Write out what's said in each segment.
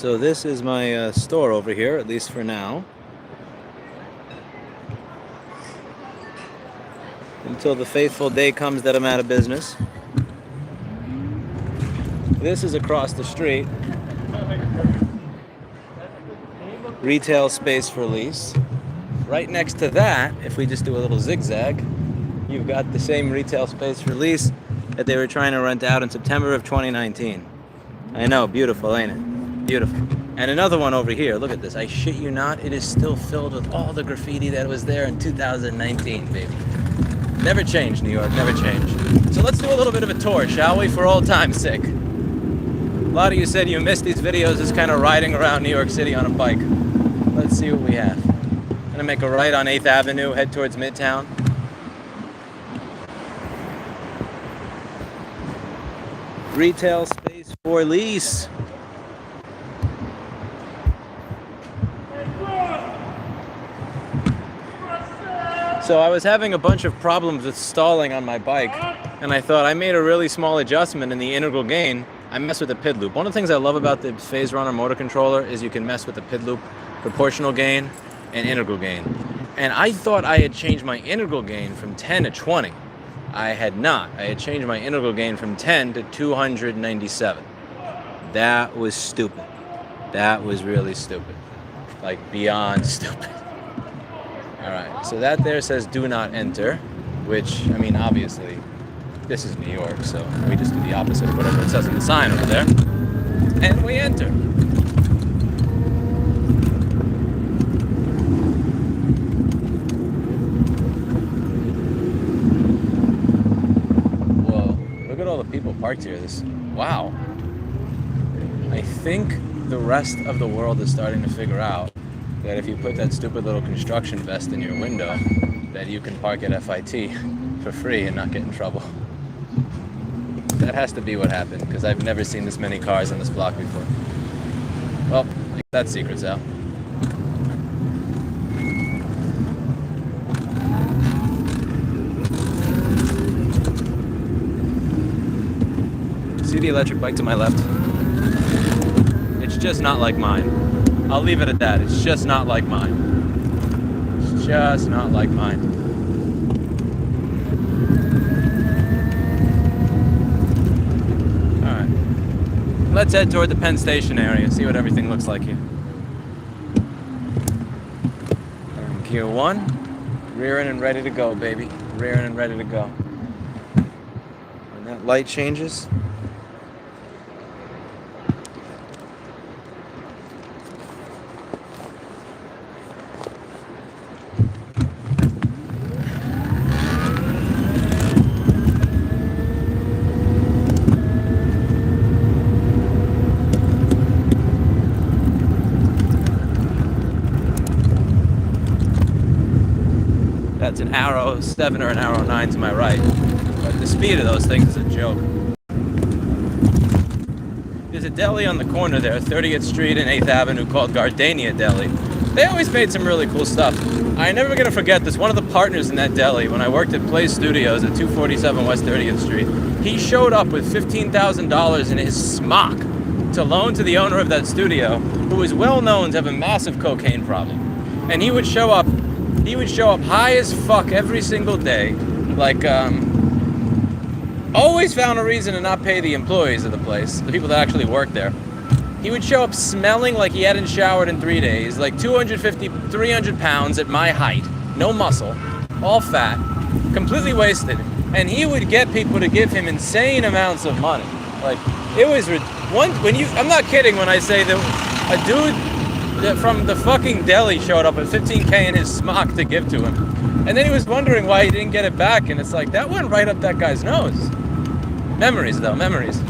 So this is my store over here, at least for now. Until the faithful day comes that I'm out of business. This is across the street. Retail space for lease. Right next to that, if we just do a little zigzag, you've got the same retail space for lease that they were trying to rent out in September of 2019. I know, beautiful, ain't it? Beautiful. And another one over here, look at this. I shit you not, it is still filled with all the graffiti that was there in 2019, baby. Never changed, New York, never changed. So let's do a little bit of a tour, shall we, for old time's sake. A lot of you said you missed these videos just kind of riding around New York City on a bike. Let's see what we have. I'm gonna make a right on 8th Avenue, head towards Midtown. Retail space for lease. So I was having a bunch of problems with stalling on my bike, and I thought I made a really small adjustment in the integral gain. I messed with the PID loop. One of the things I love about the Phase Runner motor controller is you can mess with the PID loop, proportional gain, and integral gain. And I thought I had changed my integral gain from 10 to 20. I had not. I had changed my integral gain from 10 to 297. That was stupid. That was really stupid. Like beyond stupid. Alright, so that there says do not enter, which, I mean, obviously, this is New York, so we just do the opposite of whatever it says on the sign over there. And we enter. Whoa, look at all the people parked here. Wow. I think the rest of the world is starting to figure out that if you put that stupid little construction vest in your window, that you can park at FIT for free and not get in trouble. That has to be what happened, because I've never seen this many cars on this block before. Well, that secret's out. See the electric bike to my left? It's just not like mine. I'll leave it at that. It's just not like mine. It's just not like mine. Alright. Let's head toward the Penn Station area, see what everything looks like here. Gear 1. Rearing and ready to go, baby. Rearing and ready to go. When that light changes, that's an Arrow 7 or an Arrow 9 to my right. But the speed of those things is a joke. There's a deli on the corner there, 30th Street and 8th Avenue, called Gardenia Deli. They always made some really cool stuff. I'm never going to forget this. One of the partners in that deli, when I worked at Play Studios at 247 West 30th Street, he showed up with $15,000 in his smock to loan to the owner of that studio, who was well known to have a massive cocaine problem. And he would show up high as fuck every single day, like, always found a reason to not pay the employees of the place, the people that actually worked there. He would show up smelling like he hadn't showered in 3 days, like 250, 300 pounds at my height, no muscle, all fat, completely wasted. And he would get people to give him insane amounts of money. Like, it was, I'm not kidding when I say that a dude from the fucking deli showed up at $15K in his smock to give to him. And then he was wondering why he didn't get it back, and it's like, that went right up that guy's nose. Memories, though, memories.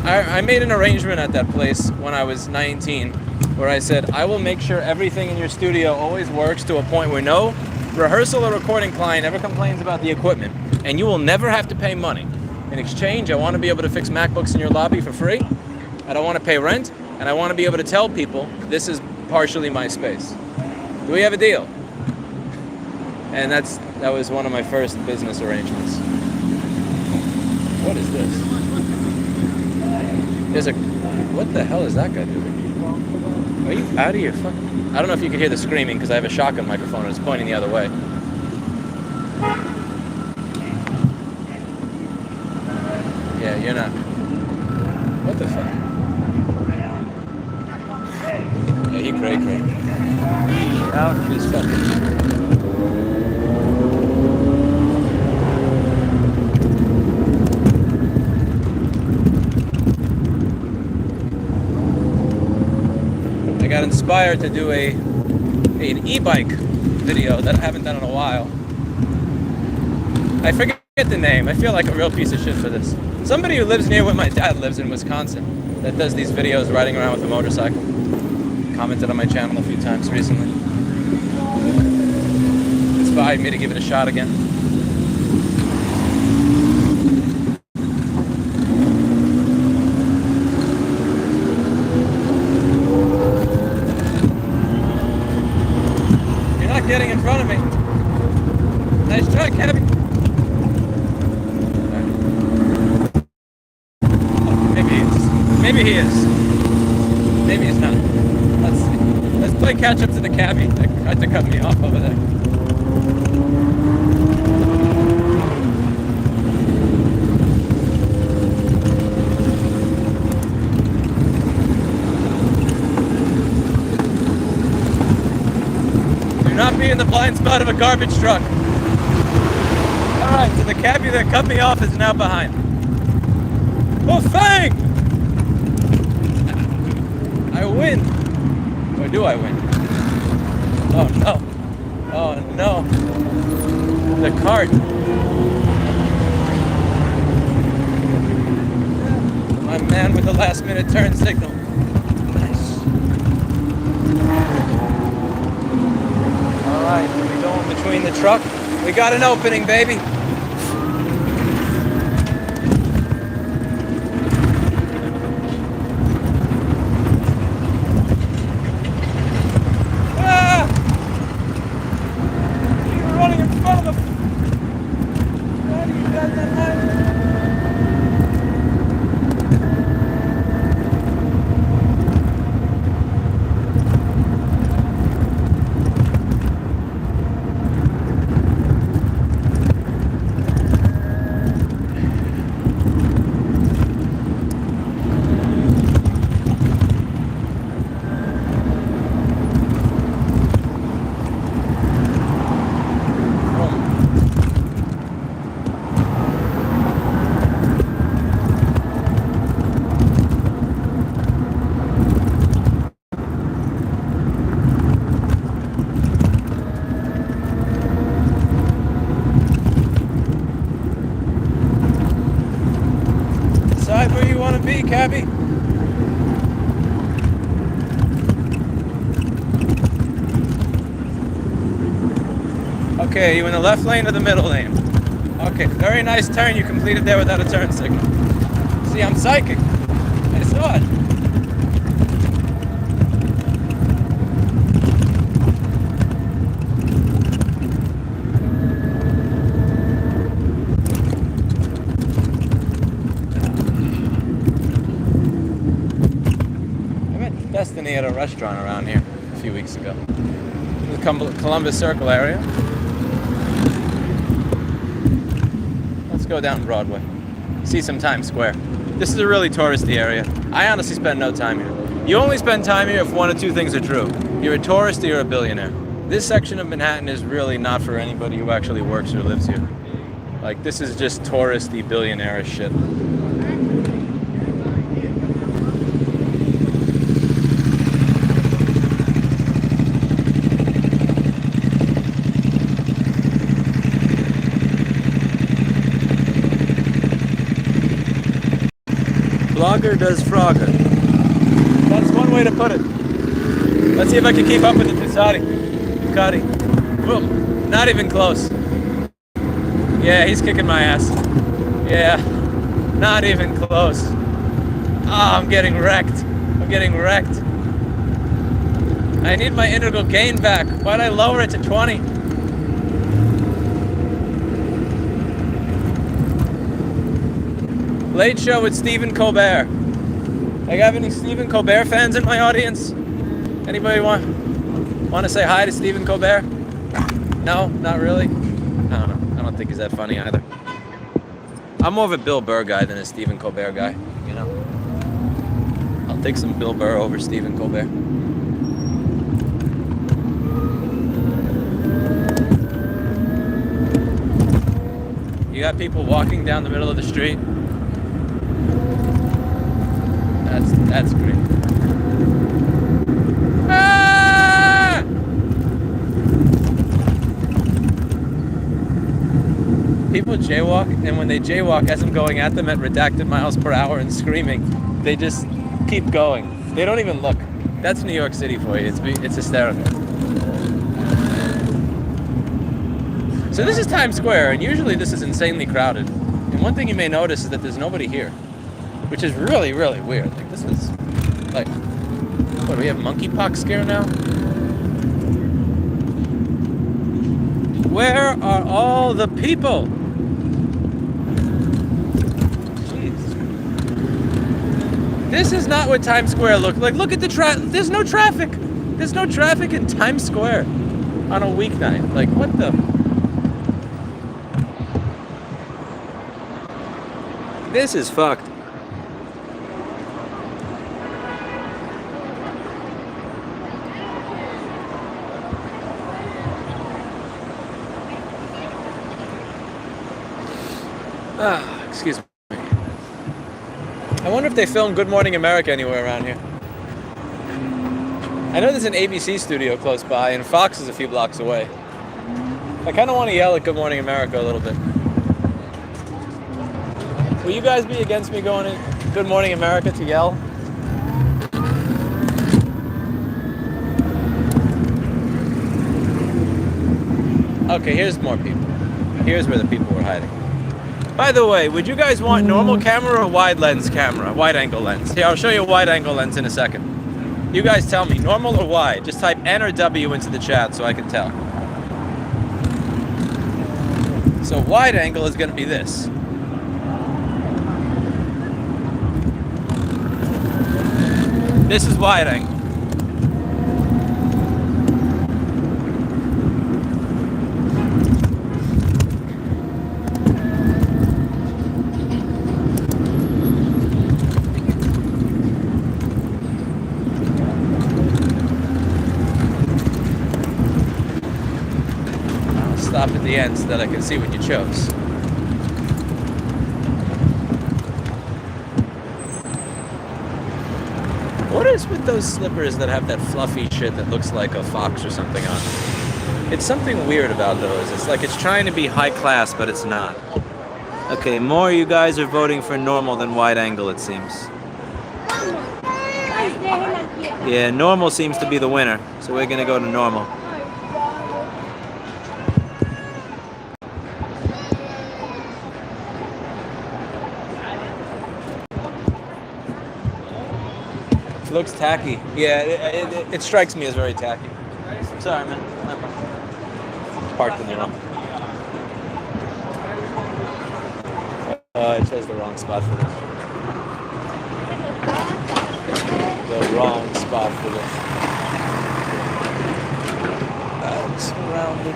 I made an arrangement at that place when I was 19, where I said, I will make sure everything in your studio always works to a point where no rehearsal or recording client ever complains about the equipment, and you will never have to pay money. In exchange, I want to be able to fix MacBooks in your lobby for free. I don't want to pay rent, and I want to be able to tell people this is partially my space. Do we have a deal? And that was one of my first business arrangements. What is this? What the hell is that guy doing? Are you out of your fucking... I don't know if you can hear the screaming because I have a shotgun microphone and it's pointing the other way. Yeah, you're not. What the fuck? Yeah, he cray. Out of his fucking... I got inspired to do an e-bike video that I haven't done in a while. I forget the name. I feel like a real piece of shit for this. Somebody who lives near where my dad lives in Wisconsin that does these videos riding around with a motorcycle commented on my channel a few times recently. Inspired me to give it a shot again. You're not getting in front of me. Nice try, Kevin. Maybe he is. Maybe he's not. Let's see. Let's play catch up to the cabbie that tried to cut me off over there. Do not be in the blind spot of a garbage truck. Alright, so the cabbie that cut me off is now behind. Oh, Fang! I win. Or do I win? Oh no. Oh no. The cart. My man with the last minute turn signal. Nice. Alright, we going between the truck. We got an opening, baby. Where you want to be, Cabby? Okay, you in the left lane or the middle lane? Okay, very nice turn you completed there without a turn signal. See, I'm psychic. I saw it. Destiny at a restaurant around here a few weeks ago. The Columbus Circle area. Let's go down Broadway. See some Times Square. This is a really touristy area. I honestly spend no time here. You only spend time here if one of two things are true. You're a tourist or you're a billionaire. This section of Manhattan is really not for anybody who actually works or lives here. Like, this is just touristy, billionaire shit. Blogger does Frogger. That's one way to put it. Let's see if I can keep up with the Ducati. Boom. Not even close. Yeah, he's kicking my ass. Yeah. Not even close. Ah, I'm getting wrecked. I need my integral gain back. Why'd I lower it to 20? Late Show with Stephen Colbert. I have any Stephen Colbert fans in my audience? Anybody want to say hi to Stephen Colbert? No, not really. I don't know. I don't think he's that funny either. I'm more of a Bill Burr guy than a Stephen Colbert guy. You know, I'll take some Bill Burr over Stephen Colbert. You got people walking down the middle of the street. That's great. Ah! People jaywalk, and when they jaywalk, as I'm going at them at redacted miles per hour and screaming, they just keep going. They don't even look. That's New York City for you. It's hysterical. So this is Times Square, and usually this is insanely crowded. And one thing you may notice is that there's nobody here, which is really, really weird. Like, this is, like, what, do we have monkeypox scare now? Where are all the people? Jeez. This is not what Times Square looks like. Look at the there's no traffic. There's no traffic in Times Square on a weeknight. Like, what the? This is fucked. Excuse me. I wonder if they film Good Morning America anywhere around here. I know there's an ABC studio close by, and Fox is a few blocks away. I kind of want to yell at Good Morning America a little bit. Will you guys be against me going to Good Morning America to yell? Okay, here's more people. Here's where the people were hiding. By the way, would you guys want normal camera or wide lens camera? Wide angle lens. Here, I'll show you a wide angle lens in a second. You guys tell me, normal or wide? Just type N or W into the chat so I can tell. So wide angle is going to be this. This is wide angle. I'll stop at the end so that I can see what you chose. What is with those slippers that have that fluffy shit that looks like a fox or something on it? It's something weird about those. It's like it's trying to be high class, but it's not. Okay, more of you guys are voting for normal than wide angle, it seems. Yeah, normal seems to be the winner, so we're gonna go to normal. Looks tacky. Yeah, it strikes me as very tacky. Sorry, man. I'm parked in the wrong. It says the wrong spot for this. The wrong spot for this. That's surrounded.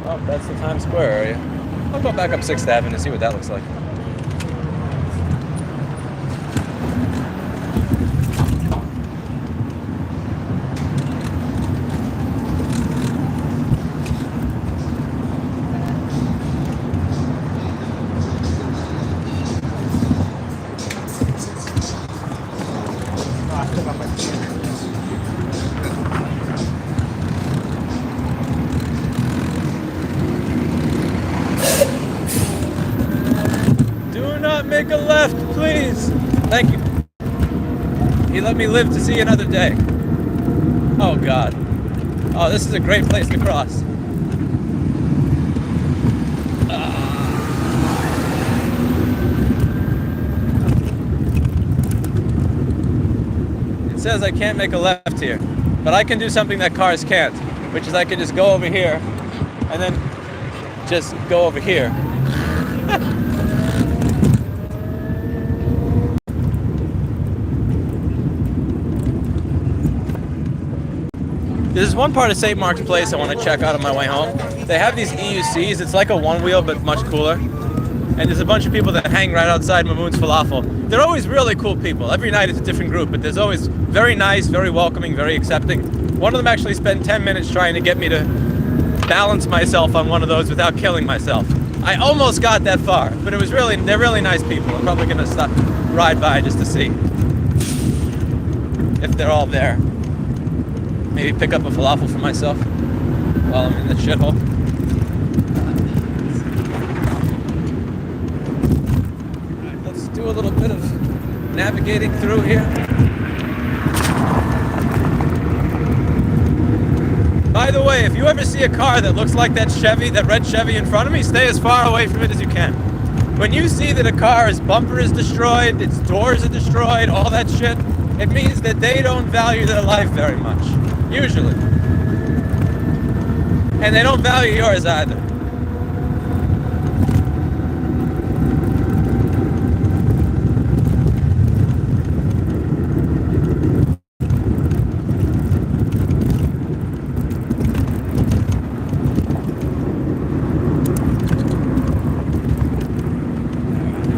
Oh, that's the Times Square area. I'll go back up 6th Avenue and see what that looks like. Make a left, please. Thank you. He let me live to see another day. Oh, God. Oh, this is a great place to cross. It says I can't make a left here, but I can do something that cars can't, which is I can just go over here and then just go over here. There's one part of St. Mark's Place I want to check out on my way home. They have these EUCs. It's like a one-wheel, but much cooler. And there's a bunch of people that hang right outside Mamoon's Falafel. They're always really cool people. Every night it's a different group, but there's always very nice, very welcoming, very accepting. One of them actually spent 10 minutes trying to get me to balance myself on one of those without killing myself. I almost got that far, but they're really nice people. I'm probably going to stop, ride by just to see if they're all there. Maybe pick up a falafel for myself while I'm in the shithole. Let's do a little bit of navigating through here. By the way, if you ever see a car that looks like that red Chevy in front of me, stay as far away from it as you can. When you see that a car's bumper is destroyed, its doors are destroyed, all that shit, it means that they don't value their life very much. Usually. And they don't value yours either.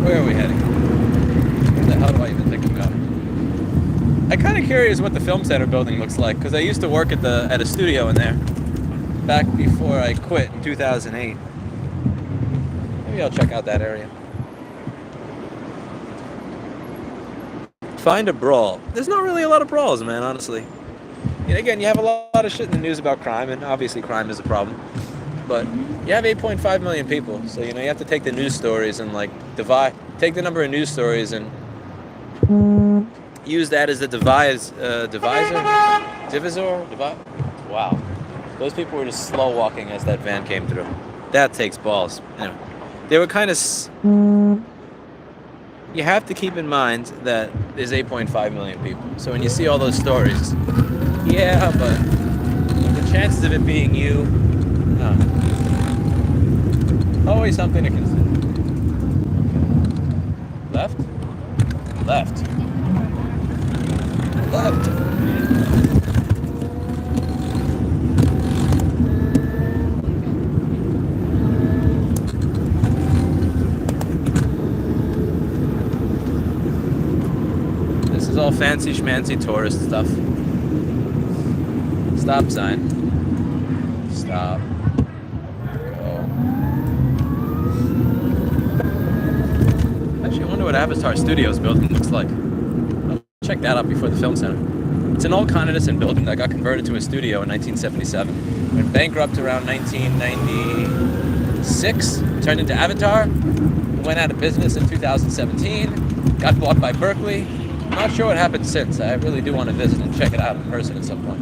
Where are we heading? Where the hell do I even think I'm going? I'm kind of curious what the Film Center building looks like, because I used to work at a studio in there back before I quit in 2008. Maybe I'll check out that area. Find a brawl. There's not really a lot of brawls, man, honestly. And again, you have a lot of shit in the news about crime, and obviously crime is a problem. But you have 8.5 million people, so you have to take the news stories and take the number of news stories and use that as the divisor. Wow, those people were just slow walking as that van came through. That takes balls. They were kind of. You have to keep in mind that there's 8.5 million people. So when you see all those stories, yeah, but the chances of it being you, always something to consider. Left. This is all fancy schmancy tourist stuff. Stop sign. Stop. Actually, I wonder what Avatar Studios building looks like. I'll check that out before the Film Center. It's an old Con Edison building that got converted to a studio in 1977. Went bankrupt around 1996, turned into Avatar, went out of business in 2017, got bought by Berkeley. I'm not sure what happened since. I really do want to visit and check it out in person at some point.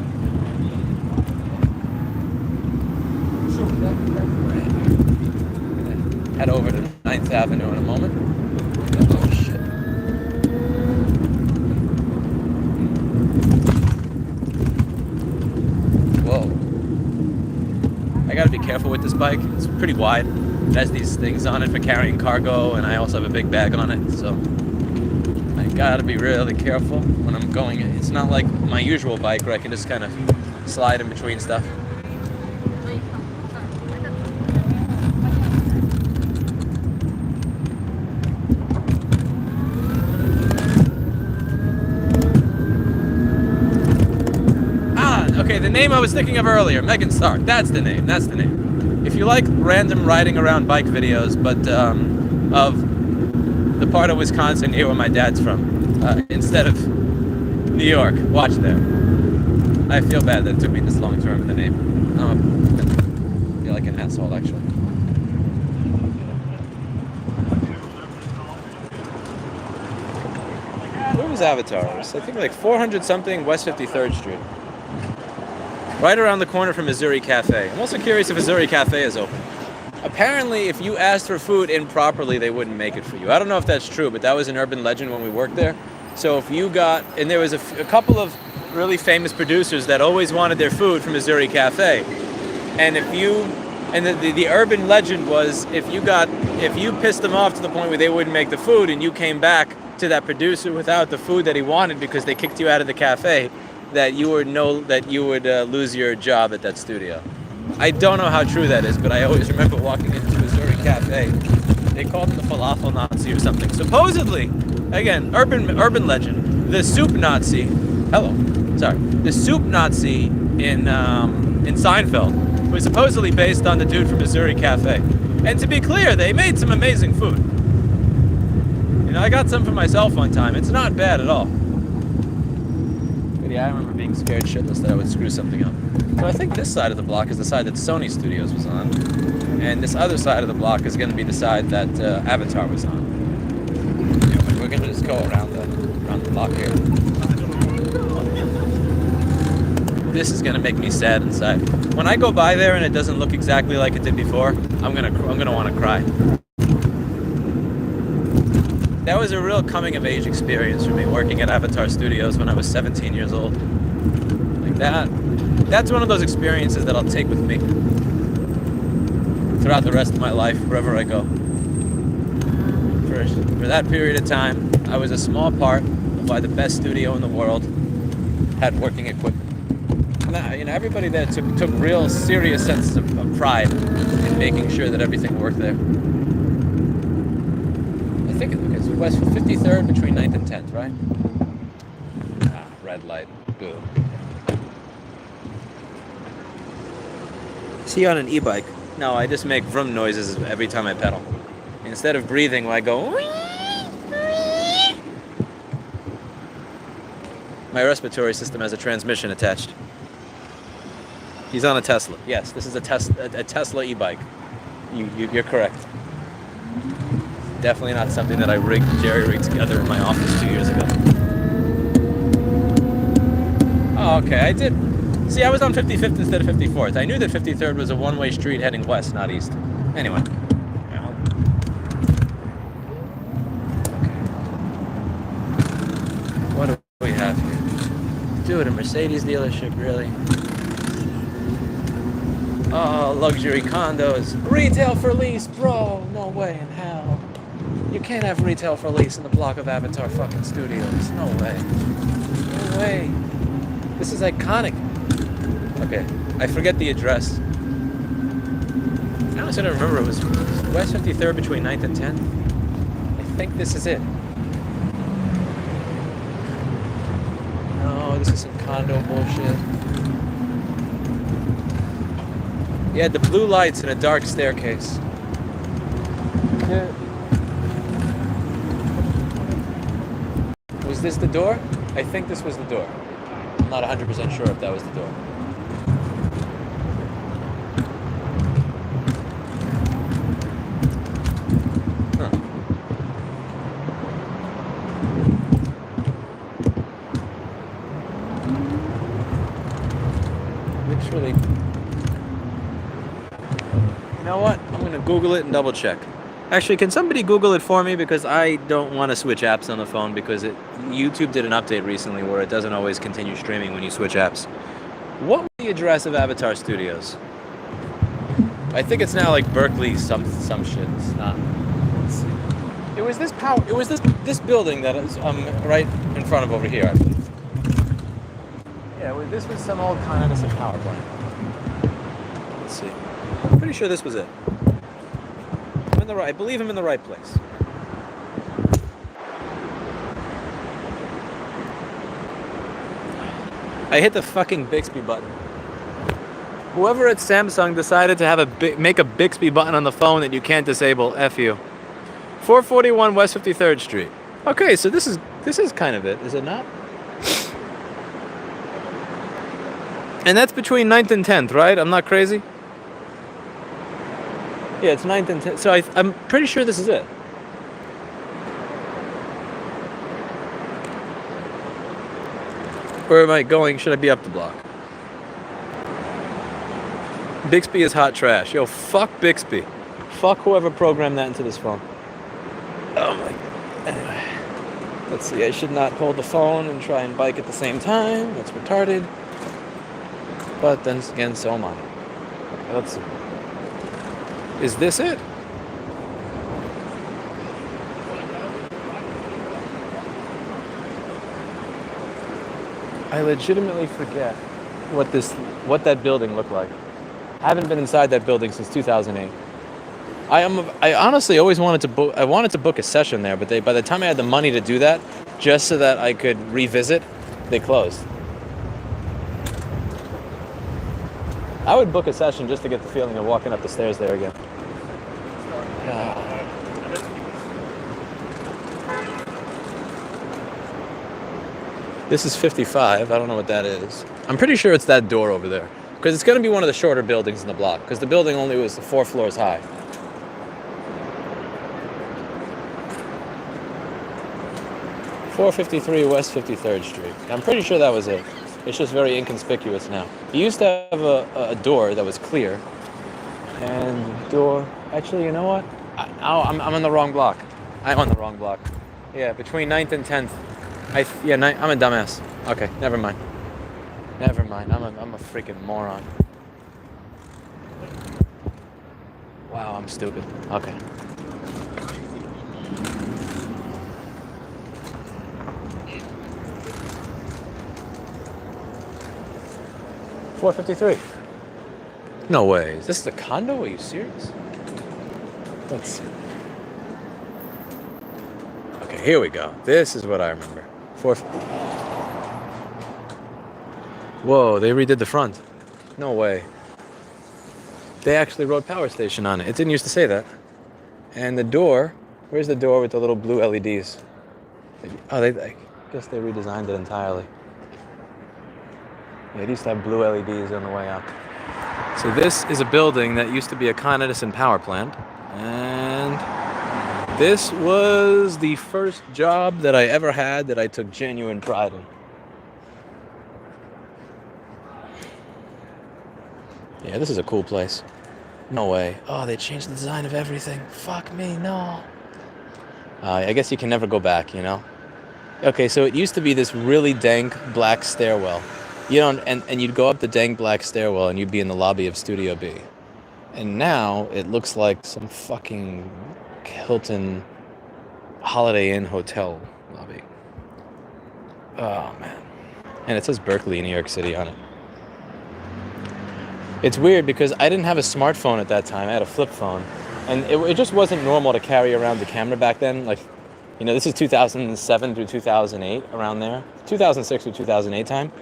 Head over to 9th Avenue in a moment. Oh, shit. Whoa. I gotta be careful with this bike. It's pretty wide. It has these things on it for carrying cargo, and I also have a big bag on it, so I gotta be really careful when I'm going. It's not like my usual bike where I can just kind of slide in between stuff. Okay, the name I was thinking of earlier, Megan Stark. That's the name. If you like random riding around bike videos, but of the part of Wisconsin here where my dad's from, instead of New York, watch there. I feel bad that it took me this long to remember the name. I feel like an asshole, actually. Where was Avatar? I think like 400 something West 53rd Street. Right around the corner from Missouri Cafe. I'm also curious if Missouri Cafe is open. Apparently, if you asked for food improperly, they wouldn't make it for you. I don't know if that's true, but that was an urban legend when we worked there. So if you and there was a couple of really famous producers that always wanted their food from Missouri Cafe. And if you And the urban legend was if you pissed them off to the point where they wouldn't make the food and you came back to that producer without the food that he wanted because they kicked you out of the cafe, that you would lose your job at that studio. I don't know how true that is, but I always remember walking into a Missouri cafe. They called him the Falafel Nazi or something. Supposedly, again, urban legend, the soup Nazi. The soup Nazi in Seinfeld was supposedly based on the dude from Missouri Cafe. And to be clear, they made some amazing food. You know, I got some for myself one time. It's not bad at all. But yeah, I remember being scared shitless that I would screw something up. So I think this side of the block is the side that Sony Studios was on. And this other side of the block is going to be the side that Avatar was on. Yeah, we're going to just go around the block here. This is gonna make me sad inside. When I go by there and it doesn't look exactly like it did before, I'm gonna want to cry. That was a real coming of age experience for me, working at Avatar Studios when I was 17 years old. Like that's one of those experiences that I'll take with me throughout the rest of my life, wherever I go. For that period of time, I was a small part of why the best studio in the world had working equipment. You know, everybody there took real serious sense of pride in making sure that everything worked there. I think it's West 53rd between 9th and 10th, right? Red light. Boo. See you on an e-bike. No, I just make vroom noises every time I pedal. Instead of breathing, I go... My respiratory system has a transmission attached. He's on a Tesla. Yes, this is a Tesla e-bike. You're correct. Definitely not something that I jerry-rigged together in my office 2 years ago. Oh, okay, I did. See, I was on 55th instead of 54th. I knew that 53rd was a one-way street heading west, not east. Anyway. What do we have here? Dude, a Mercedes dealership, really? Oh, luxury condos. Retail for lease, bro. No way in hell. You can't have retail for lease in the block of Avatar fucking Studios. No way. No way. This is iconic. Okay, I forget the address. I honestly don't remember. It was West 53rd between 9th and 10th. I think this is it. No, this is some condo bullshit. He had the blue lights and a dark staircase. Yeah. Was this the door? I think this was the door. I'm not 100% sure if that was the door. Huh. Literally. You know what? I'm going to Google it and double check. Actually, can somebody Google it for me? Because I don't want to switch apps on the phone because YouTube did an update recently where it doesn't always continue streaming when you switch apps. What was the address of Avatar Studios? I think it's now like Berkeley some shit. It's not. It was this building that is right in front of over here, I believe. Yeah, this was some old Con Edison power plant. Let's see. I'm pretty sure this was it. I believe I'm in the right place. I hit the fucking Bixby button. Whoever at Samsung decided to make a Bixby button on the phone that you can't disable, F you. 441 West 53rd Street. Okay, so this is kind of it, is it not? And that's between 9th and 10th, right? I'm not crazy? Yeah, it's 9th and 10th. So I'm pretty sure this is it. Where am I going? Should I be up the block? Bixby is hot trash. Yo, fuck Bixby. Fuck whoever programmed that into this phone. Oh my. Anyway. Let's see. I should not hold the phone and try and bike at the same time. That's retarded. But then again, so am I. Okay, let's see. Is this it? I legitimately forget what that building looked like. I haven't been inside that building since 2008. I honestly always wanted to book. I wanted to book a session there, but by the time I had the money to do that, just so that I could revisit, they closed. I would book a session just to get the feeling of walking up the stairs there again. This is 55. I don't know what that is. I'm pretty sure it's that door over there, because it's going to be one of the shorter buildings in the block, because the building only was 4 floors high. .453 West 53rd Street. I'm pretty sure that was it. It's just very inconspicuous now. He used to have a door that was clear. And door... Actually, you know what? I'm on the wrong block. I'm on the wrong block. Yeah, between 9th and 10th. I'm a dumbass. Okay, never mind. Never mind. I'm a freaking moron. Wow, I'm stupid. Okay. .453. No way. Is this the condo? Are you serious? Let's see. Okay, here we go. This is what I remember. Whoa, they redid the front. No way. They actually wrote power station on it. It didn't used to say that. And the door, where's the door with the little blue LEDs? Oh, I guess they redesigned it entirely. Yeah, it used to have blue LEDs on the way up. So this is a building that used to be a Con Edison power plant. And this was the first job that I ever had that I took genuine pride in. Yeah, this is a cool place. No way. Oh, they changed the design of everything. Fuck me, no. I guess you can never go back, you know? Okay, so it used to be this really dank black stairwell. You know, and you'd go up the dank black stairwell and you'd be in the lobby of Studio B. And now it looks like some fucking Hilton Holiday Inn hotel lobby. Oh, man. And it says Berkeley, New York City on it. It's weird because I didn't have a smartphone at that time. I had a flip phone. And it just wasn't normal to carry around the camera back then. Like, you know, this is 2007 through 2008, around there. 2006 through 2008 time.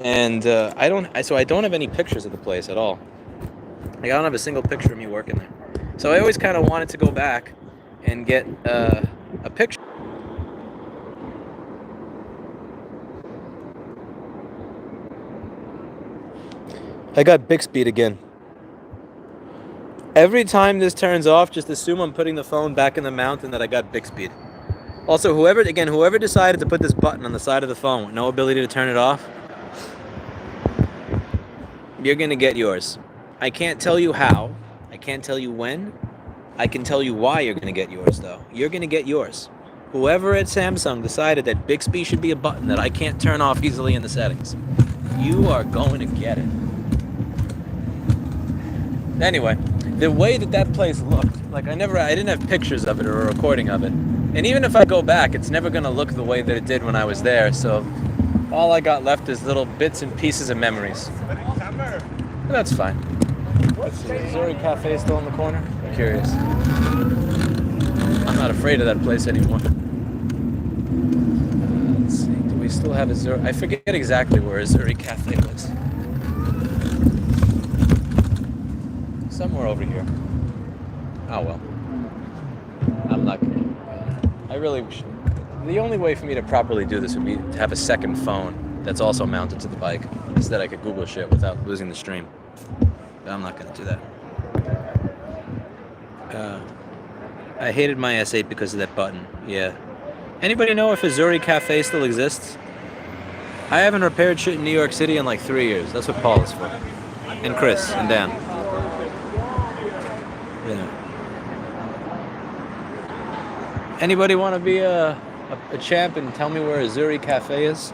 And I don't have any pictures of the place at all. Like, I don't have a single picture of me working there. So I always kind of wanted to go back and get a picture. I got Bixby'd again. Every time this turns off, just assume I'm putting the phone back in the mount and that I got Bixby'd. Also, whoever decided to put this button on the side of the phone with no ability to turn it off, you're gonna get yours. I can't tell you how. I can't tell you when. I can tell you why you're gonna get yours, though. You're gonna get yours. Whoever at Samsung decided that Bixby should be a button that I can't turn off easily in the settings, you are going to get it. Anyway, the way that place looked, like I didn't have pictures of it or a recording of it. And even if I go back, it's never gonna look the way that it did when I was there, so all I got left is little bits and pieces of memories. But that's fine. Let's see, is Zuri Cafe still in the corner? I'm curious. I'm not afraid of that place anymore. Let's see, do we still have a Zuri? I forget exactly where a Zuri Cafe was. Somewhere over here. Oh well. I'm not gonna. I really wish. The only way for me to properly do this would be to have a second phone that's also mounted to the bike, so that I could Google shit without losing the stream. But I'm not gonna do that. I hated my S8 because of that button. Yeah. Anybody know if a Zuri Cafe still exists? I haven't repaired shit in New York City in like 3 years. That's what Paul is for. And Chris and Dan. Yeah. Anybody want to be a champ and tell me where a Zuri Cafe is?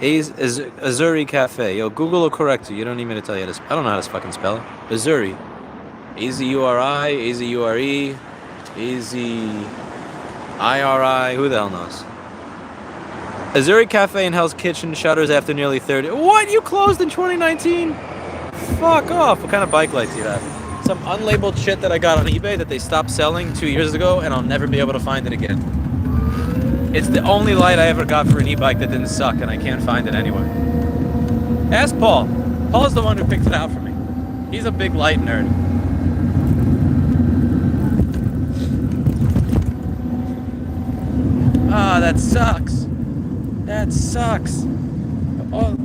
Zuri Cafe. Yo, Google will correct you. You don't need me to tell you how to I don't know how to fucking spell it. Zuri. AZURI, AZURE, AZIRI, who the hell knows? Azuri Cafe and Hell's Kitchen shutters after nearly 30. What? You closed in 2019? Fuck off. What kind of bike lights do you have? Some unlabeled shit that I got on eBay that they stopped selling 2 years ago, and I'll never be able to find it again. It's the only light I ever got for an e-bike that didn't suck, and I can't find it anywhere. Ask Paul. Paul's the one who picked it out for me. He's a big light nerd. Ah, that sucks. That sucks. Oh.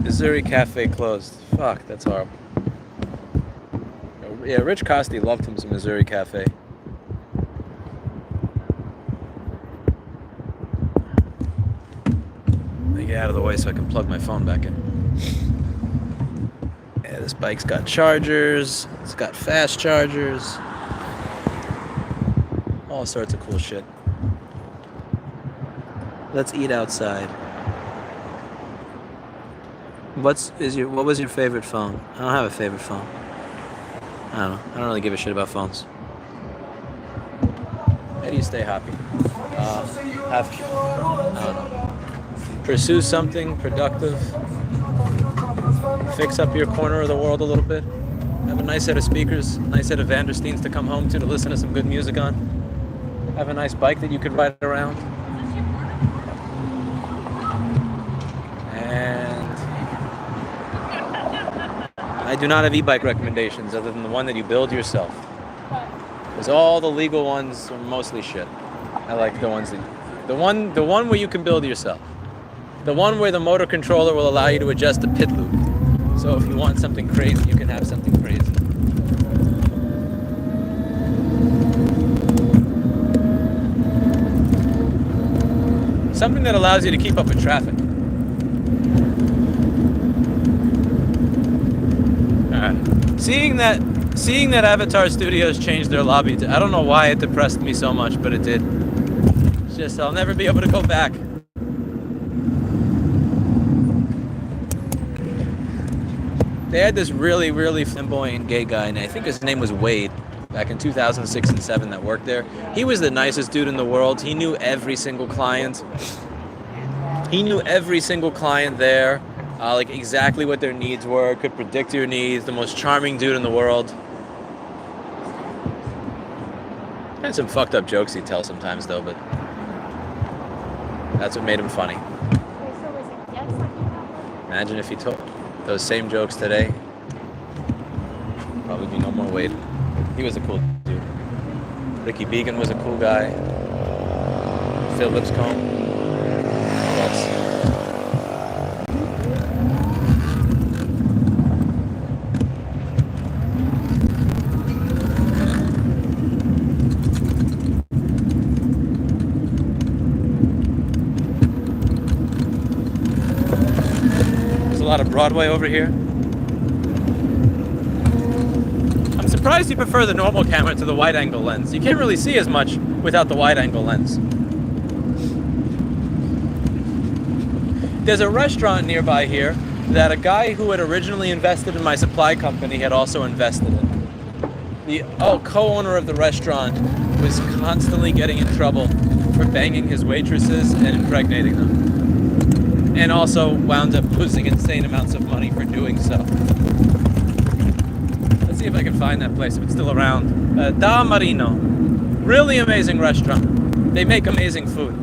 Missouri Cafe closed. Fuck, that's horrible. Yeah, Rich Costi loved him some Missouri Cafe. Let me get out of the way so I can plug my phone back in. Yeah, this bike's got chargers. It's got fast chargers. All sorts of cool shit. Let's eat outside. What was your favorite phone? I don't have a favorite phone. I don't know. I don't really give a shit about phones. How do you stay happy? I don't know. Pursue something productive. Fix up your corner of the world a little bit. Have a nice set of speakers, nice set of Vandersteens to come home to listen to some good music on. Have a nice bike that you could ride around. I do not have e-bike recommendations other than the one that you build yourself. Because all the legal ones are mostly shit. I like the ones that the one where you can build yourself. The one where the motor controller will allow you to adjust the pit loop. So if you want something crazy, you can have something crazy. Something that allows you to keep up with traffic. Seeing that Avatar Studios changed their lobby, I don't know why it depressed me so much, but it did. It's just I'll never be able to go back. They had this really, really flamboyant gay guy, and I think his name was Wade, back in 2006 and 7 that worked there. He was the nicest dude in the world. He knew every single client. He knew every single client there. Like exactly what their needs were, could predict your needs, the most charming dude in the world. Had some fucked up jokes he'd tell sometimes though, but that's what made him funny. Imagine if he told those same jokes today. Probably be no more Wade. He was a cool dude. Ricky Began was a cool guy. Phil Lipscomb. Who else? A lot of Broadway over here. I'm surprised you prefer the normal camera to the wide-angle lens. You can't really see as much without the wide-angle lens. There's a restaurant nearby here that a guy who had originally invested in my supply company had also invested in. The co-owner of the restaurant was constantly getting in trouble for banging his waitresses and impregnating them. And also wound up losing insane amounts of money for doing so. Let's see if I can find that place, if it's still around. Da Marino. Really amazing restaurant. They make amazing food.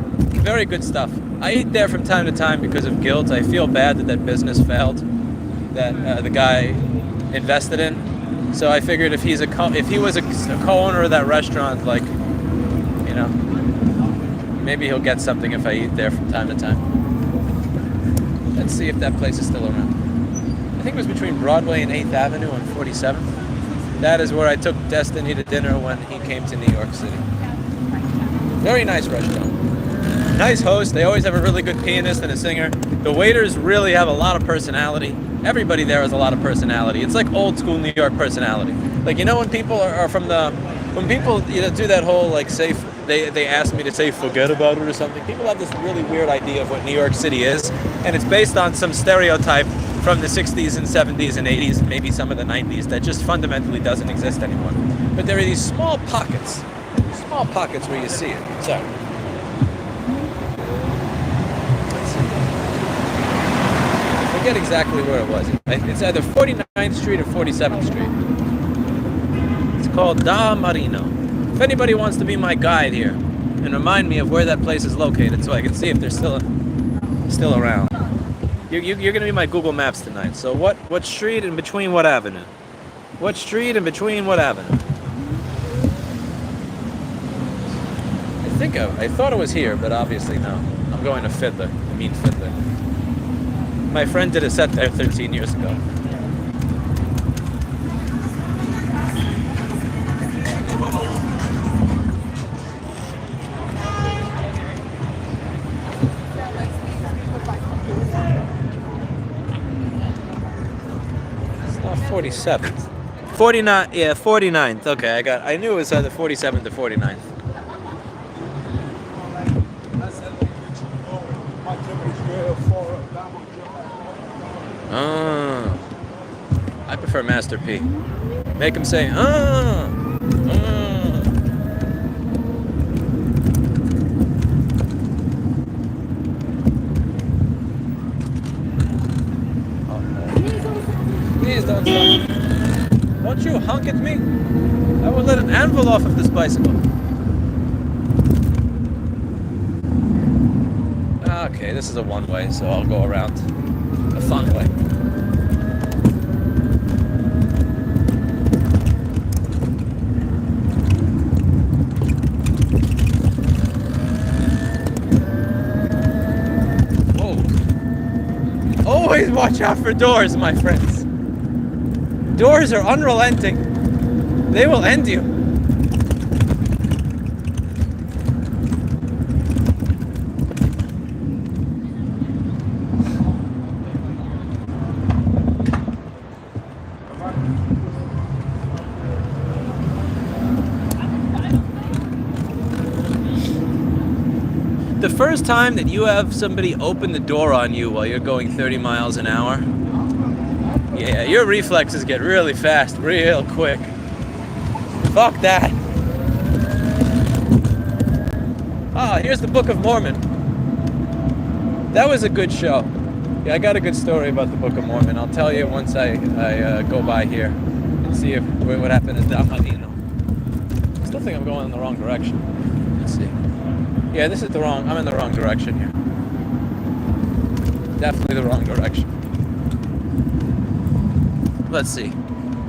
Very good stuff. I eat there from time to time because of guilt. I feel bad that business failed, that the guy invested in. So I figured if he was a co-owner of that restaurant, like, you know, maybe he'll get something if I eat there from time to time. Let's see if that place is still around. I think it was between Broadway and 8th Avenue and 47th. That is where I took Destiny to dinner when he came to New York City. Very nice restaurant. Nice host. They always have a really good pianist and a singer. The waiters really have a lot of personality. Everybody there has a lot of personality. It's like old school New York personality. Like, you know, when people are from the... When people, you know, do that whole, like, say... They asked me to say forget about it or something. People have this really weird idea of what New York City is, and it's based on some stereotype from the 60s and 70s and 80s, maybe some of the 90s, that just fundamentally doesn't exist anymore. But there are these small pockets where you see it. So, let's see. I forget exactly where it was. It's either 49th Street or 47th Street. It's called Da Marino. If anybody wants to be my guide here and remind me of where that place is located so I can see if they're still around. You're going to be my Google Maps tonight. So what street in between what avenue? What street in between what avenue? I thought it was here, but obviously no. I'm going to Fiddler. I mean Fiddler. My friend did a set there 13 years ago. It's not 47th. 49, yeah, 49th. Okay, I knew it was either 47th or 49th. I prefer Master P. Make him say, Please don't stop. Won't you honk at me? I will let an anvil off of this bicycle. Okay, this is a one-way, so I'll go around a fun way. Whoa. Always watch out for doors, my friends. Doors are unrelenting. They will end you. The first time that you have somebody open the door on you while you're going 30 miles an hour, yeah, your reflexes get really fast, real quick. Fuck that. Ah, here's the Book of Mormon. That was a good show. Yeah, I got a good story about the Book of Mormon. I'll tell you once I go by here and see what happened in Damadino. I still think I'm going in the wrong direction. Let's see. Yeah, I'm in the wrong direction here. Definitely the wrong direction. Let's see.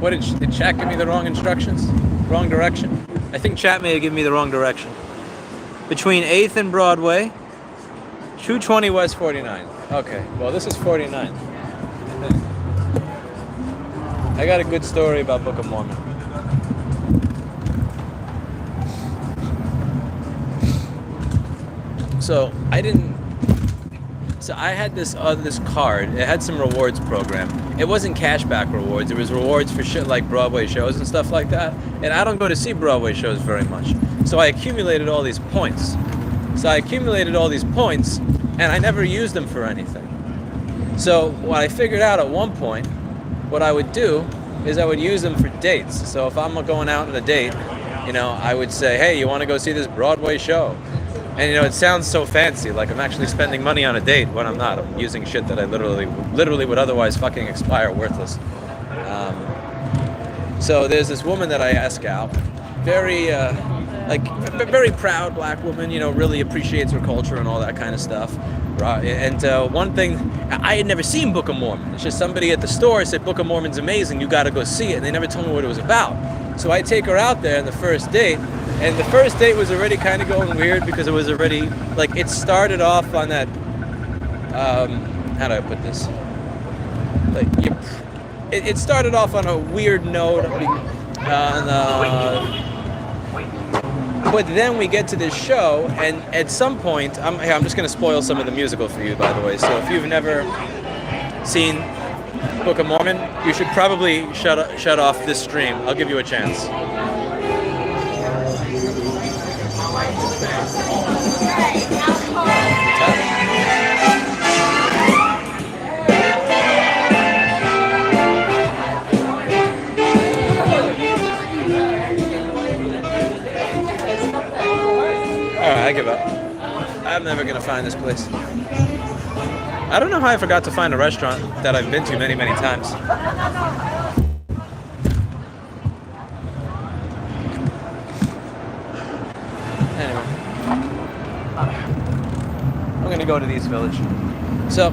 What did chat give me the wrong instructions? Wrong direction? I think chat may have given me the wrong direction. Between 8th and Broadway, 220 West 49th. Okay, well this is 49th. I got a good story about Book of Mormon. So I had this card. It had some rewards program. It wasn't cashback rewards. It was rewards for shit like Broadway shows and stuff like that. And I don't go to see Broadway shows very much. So I accumulated all these points. And I never used them for anything. So what I figured out at one point, what I would do is I would use them for dates. So if I'm going out on a date, I would say, hey, you want to go see this Broadway show? And it sounds so fancy, like I'm actually spending money on a date when I'm not. I'm using shit that I literally would otherwise fucking expire worthless. So there's this woman that I ask out, very proud black woman, really appreciates her culture and all that kind of stuff. And one thing, I had never seen Book of Mormon. It's just somebody at the store said, Book of Mormon's amazing, you gotta go see it. And they never told me what it was about. So I take her out there on the first date. And the first date was already kind of going weird because it was already, it started off on that, how do I put this? It started off on a weird note, but then we get to this show, and at some point, I'm just going to spoil some of the musical for you, by the way. So if you've never seen Book of Mormon, you should probably shut off this stream. I'll give you a chance. I give up. I'm never gonna find this place. I don't know how I forgot to find a restaurant that I've been to many, many times. Anyway, I'm gonna go to the East Village. So,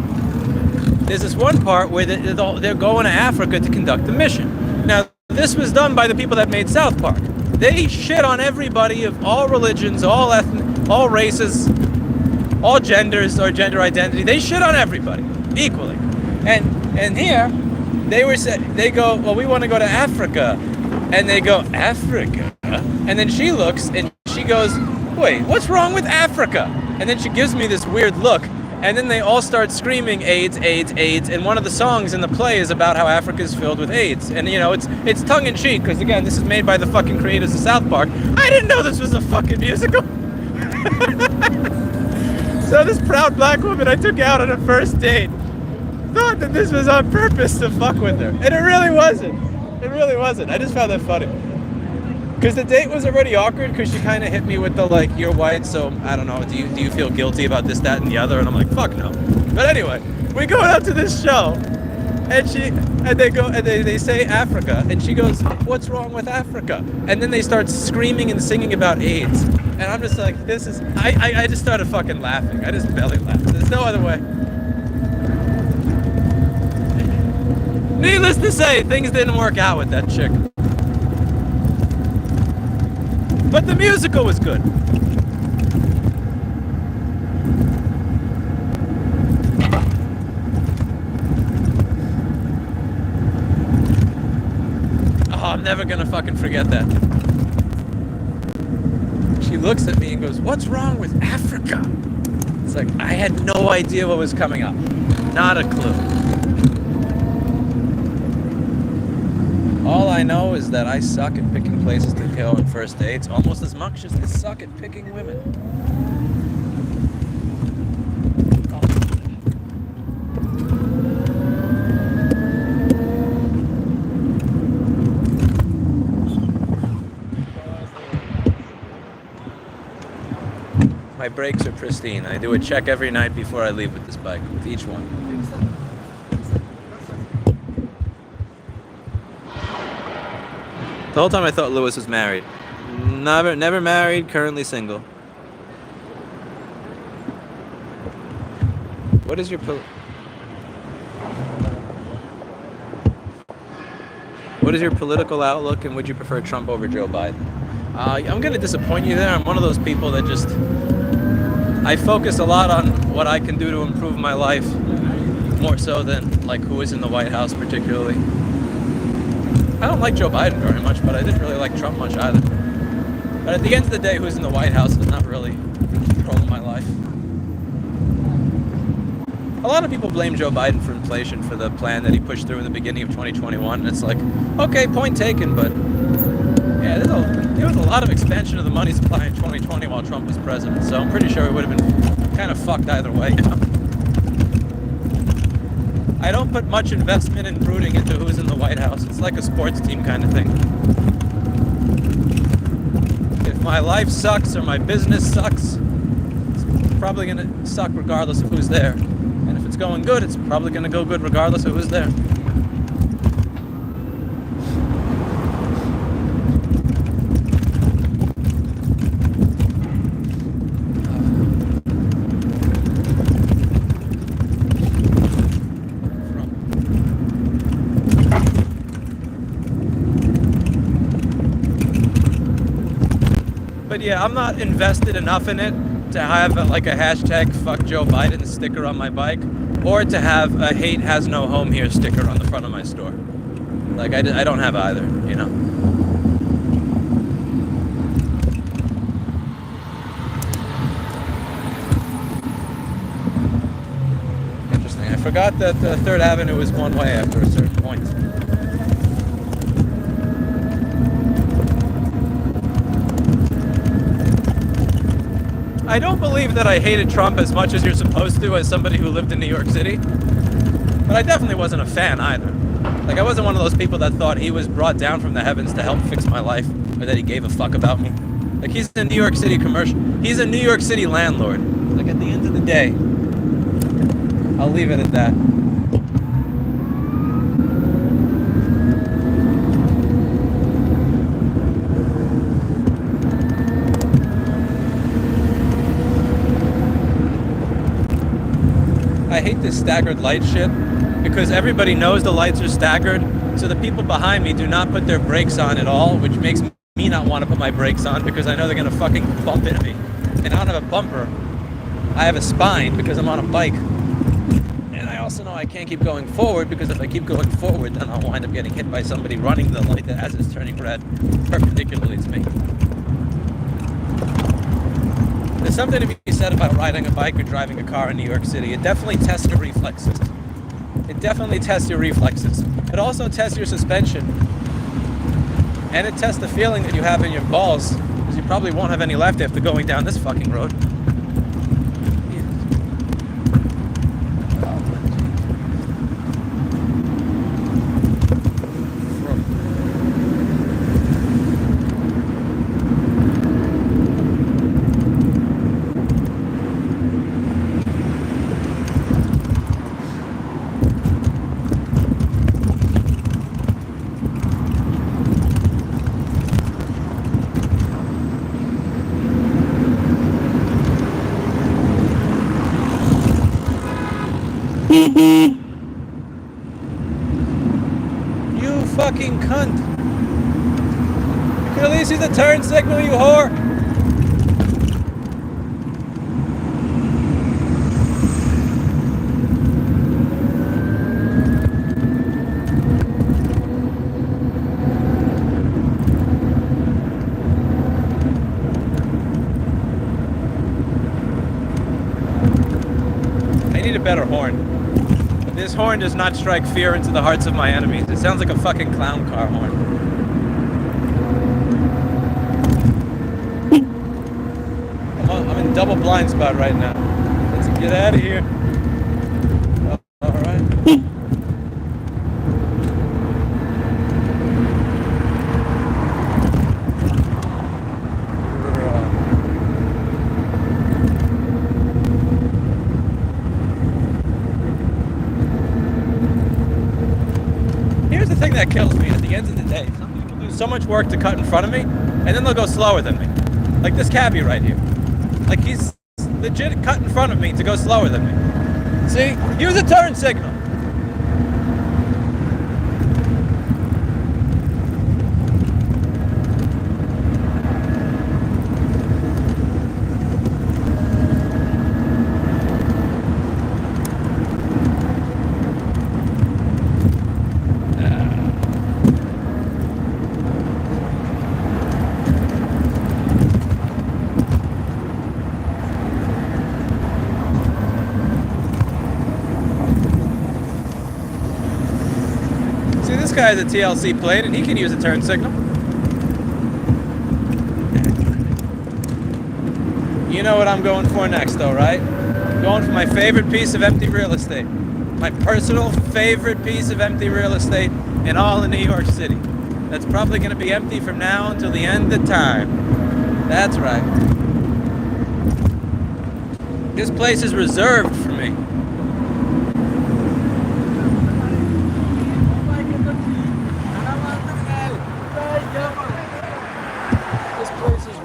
there's this one part where they're going to Africa to conduct a mission. Now, this was done by the people that made South Park. They shit on everybody of all religions, all ethnic, all races, all genders or gender identity. They shit on everybody equally. And here, they go, well, we want to go to Africa. And they go, Africa? And then she looks and she goes, wait, what's wrong with Africa? And then she gives me this weird look. And then they all start screaming AIDS, AIDS, AIDS. And one of the songs in the play is about how Africa is filled with AIDS. And, you know, it's tongue-in-cheek, because, again, this is made by the fucking creators of South Park. I didn't know this was a fucking musical. So this proud black woman I took out on a first date thought that this was on purpose to fuck with her. And it really wasn't. It really wasn't. I just found that funny. Because the date was already awkward, because she kind of hit me with the, like, you're white, so, I don't know, do you feel guilty about this, that, and the other? And I'm like, fuck no. But anyway, we go out to this show, and they say Africa, and she goes, what's wrong with Africa? And then they start screaming and singing about AIDS. And I'm just like, this is, I just started fucking laughing. I just belly laughed. There's no other way. Needless to say, things didn't work out with that chick. But the musical was good. Oh, I'm never gonna fucking forget that. She looks at me and goes, what's wrong with Africa? It's like, I had no idea what was coming up. Not a clue. All I know is that I suck at picking places to go on first dates almost as much as I suck at picking women. My brakes are pristine. I do a check every night before I leave with this bike, with each one. The whole time I thought Lewis was married. Never married, currently single. What is your political outlook, and would you prefer Trump over Joe Biden? I'm going to disappoint you there. I'm one of those people that just... I focus a lot on what I can do to improve my life, more so than, like, who is in the White House particularly. I don't like Joe Biden very much, but I didn't really like Trump much either. But at the end of the day, who's in the White House is not really controlling my life. A lot of people blame Joe Biden for inflation, for the plan that he pushed through in the beginning of 2021. And it's like, okay, point taken, but yeah, there was a lot of expansion of the money supply in 2020 while Trump was president. So I'm pretty sure we would have been kind of fucked either way, you know? I don't put much investment in rooting into who's in the White House. It's like a sports team kind of thing. If my life sucks or my business sucks, it's probably going to suck regardless of who's there. And if it's going good, it's probably going to go good regardless of who's there. But yeah, I'm not invested enough in it to have like a hashtag fuck Joe Biden sticker on my bike, or to have a hate has no home here sticker on the front of my store. Like I don't have either, you know. Interesting. I forgot that the 3rd Avenue is one way after a certain point. I don't believe that I hated Trump as much as you're supposed to as somebody who lived in New York City. But I definitely wasn't a fan either. Like, I wasn't one of those people that thought he was brought down from the heavens to help fix my life, or that he gave a fuck about me. Like, he's a New York City commercial. He's a New York City landlord. Like, at the end of the day, I'll leave it at that. I hate this staggered light shit because everybody knows the lights are staggered, so the people behind me do not put their brakes on at all, which makes me not want to put my brakes on because I know they're going to fucking bump into me. And I don't have a bumper. I have a spine because I'm on a bike. And I also know I can't keep going forward because if I keep going forward, then I'll wind up getting hit by somebody running the light that as it's turning red perpendicularly to me. There's something to be said about riding a bike or driving a car in New York City. It definitely tests your reflexes. It definitely tests your reflexes. It also tests your suspension. And it tests the feeling that you have in your balls, because you probably won't have any left after going down this fucking road. You fucking cunt. You could at least use the turn signal, you whore. I need a better horn. This horn does not strike fear into the hearts of my enemies. It sounds like a fucking clown car horn. I'm in double blind spot right now. Let's get out of here. Oh, all right. Here's the thing that kills me at the end of the day. Some people do so much work to cut in front of me, and then they'll go slower than me. Like this cabbie right here. Like he's legit cut in front of me to go slower than me. See? Use a turn signal. This guy has a TLC plate and he can use a turn signal. You know what I'm going for next though, right? Going for my favorite piece of empty real estate. My personal favorite piece of empty real estate in all of New York City. That's probably going to be empty from now until the end of time. That's right. This place is reserved for me.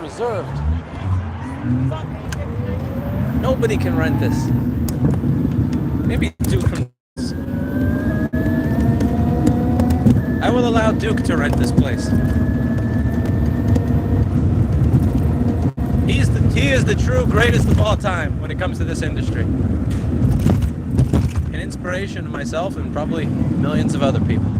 Reserved. Nobody can rent this. Maybe Duke from this. I will allow Duke to rent this place. He is the true greatest of all time when it comes to this industry. An inspiration to myself and probably millions of other people.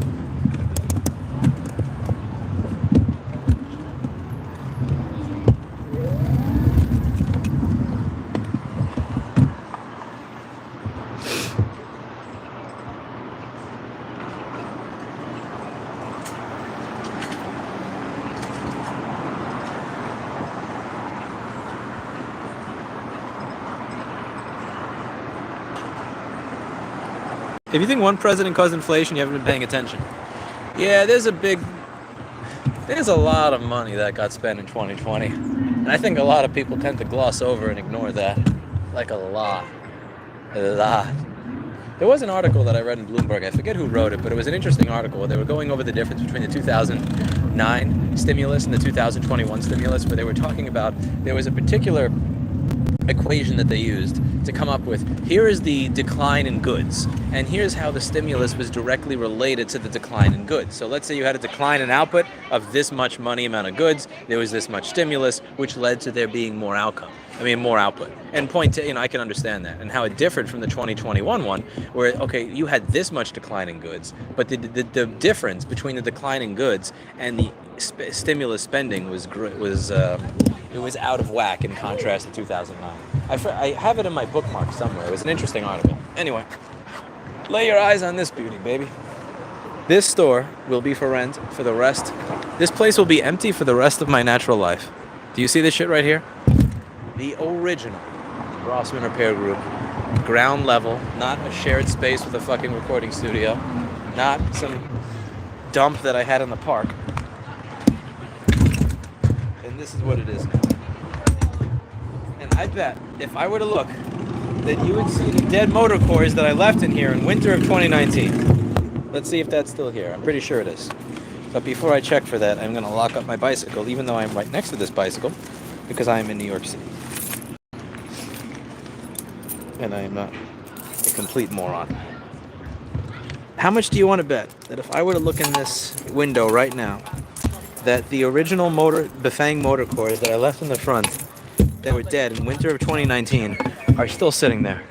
If you think one president caused inflation, you haven't been paying attention. Yeah, there's a lot of money that got spent in 2020. And I think a lot of people tend to gloss over and ignore that. Like a lot. A lot. There was an article that I read in Bloomberg. I forget who wrote it, but it was an interesting article. They were going over the difference between the 2009 stimulus and the 2021 stimulus, where they were talking about there was a particular equation that they used to come up with, here is the decline in goods, and here's how the stimulus was directly related to the decline in goods. So let's say you had a decline in output of this much money amount of goods, there was this much stimulus, which led to there being more output. And point to, I can understand that, and how it differed from the 2021 one, where, okay, you had this much decline in goods, but the difference between the decline in goods and the stimulus spending was it was out of whack in contrast to 2009. I have it in my bookmark somewhere. It was an interesting article. Anyway, lay your eyes on this beauty, baby. This store will be for rent for the rest. This place will be empty for the rest of my natural life. Do you see this shit right here? The original Rossman Repair Group. Ground level, not a shared space with a fucking recording studio. Not some dump that I had in the park. And this is what it is now. And I bet if I were to look, that you would see the dead motor cores that I left in here in winter of 2019. Let's see if that's still here. I'm pretty sure it is. But before I check for that, I'm going to lock up my bicycle, even though I'm right next to this bicycle, because I am in New York City. And I am not a complete moron. How much do you want to bet that if I were to look in this window right now, that the original Bafang motor cores that I left in the front that were dead in winter of 2019 are still sitting there?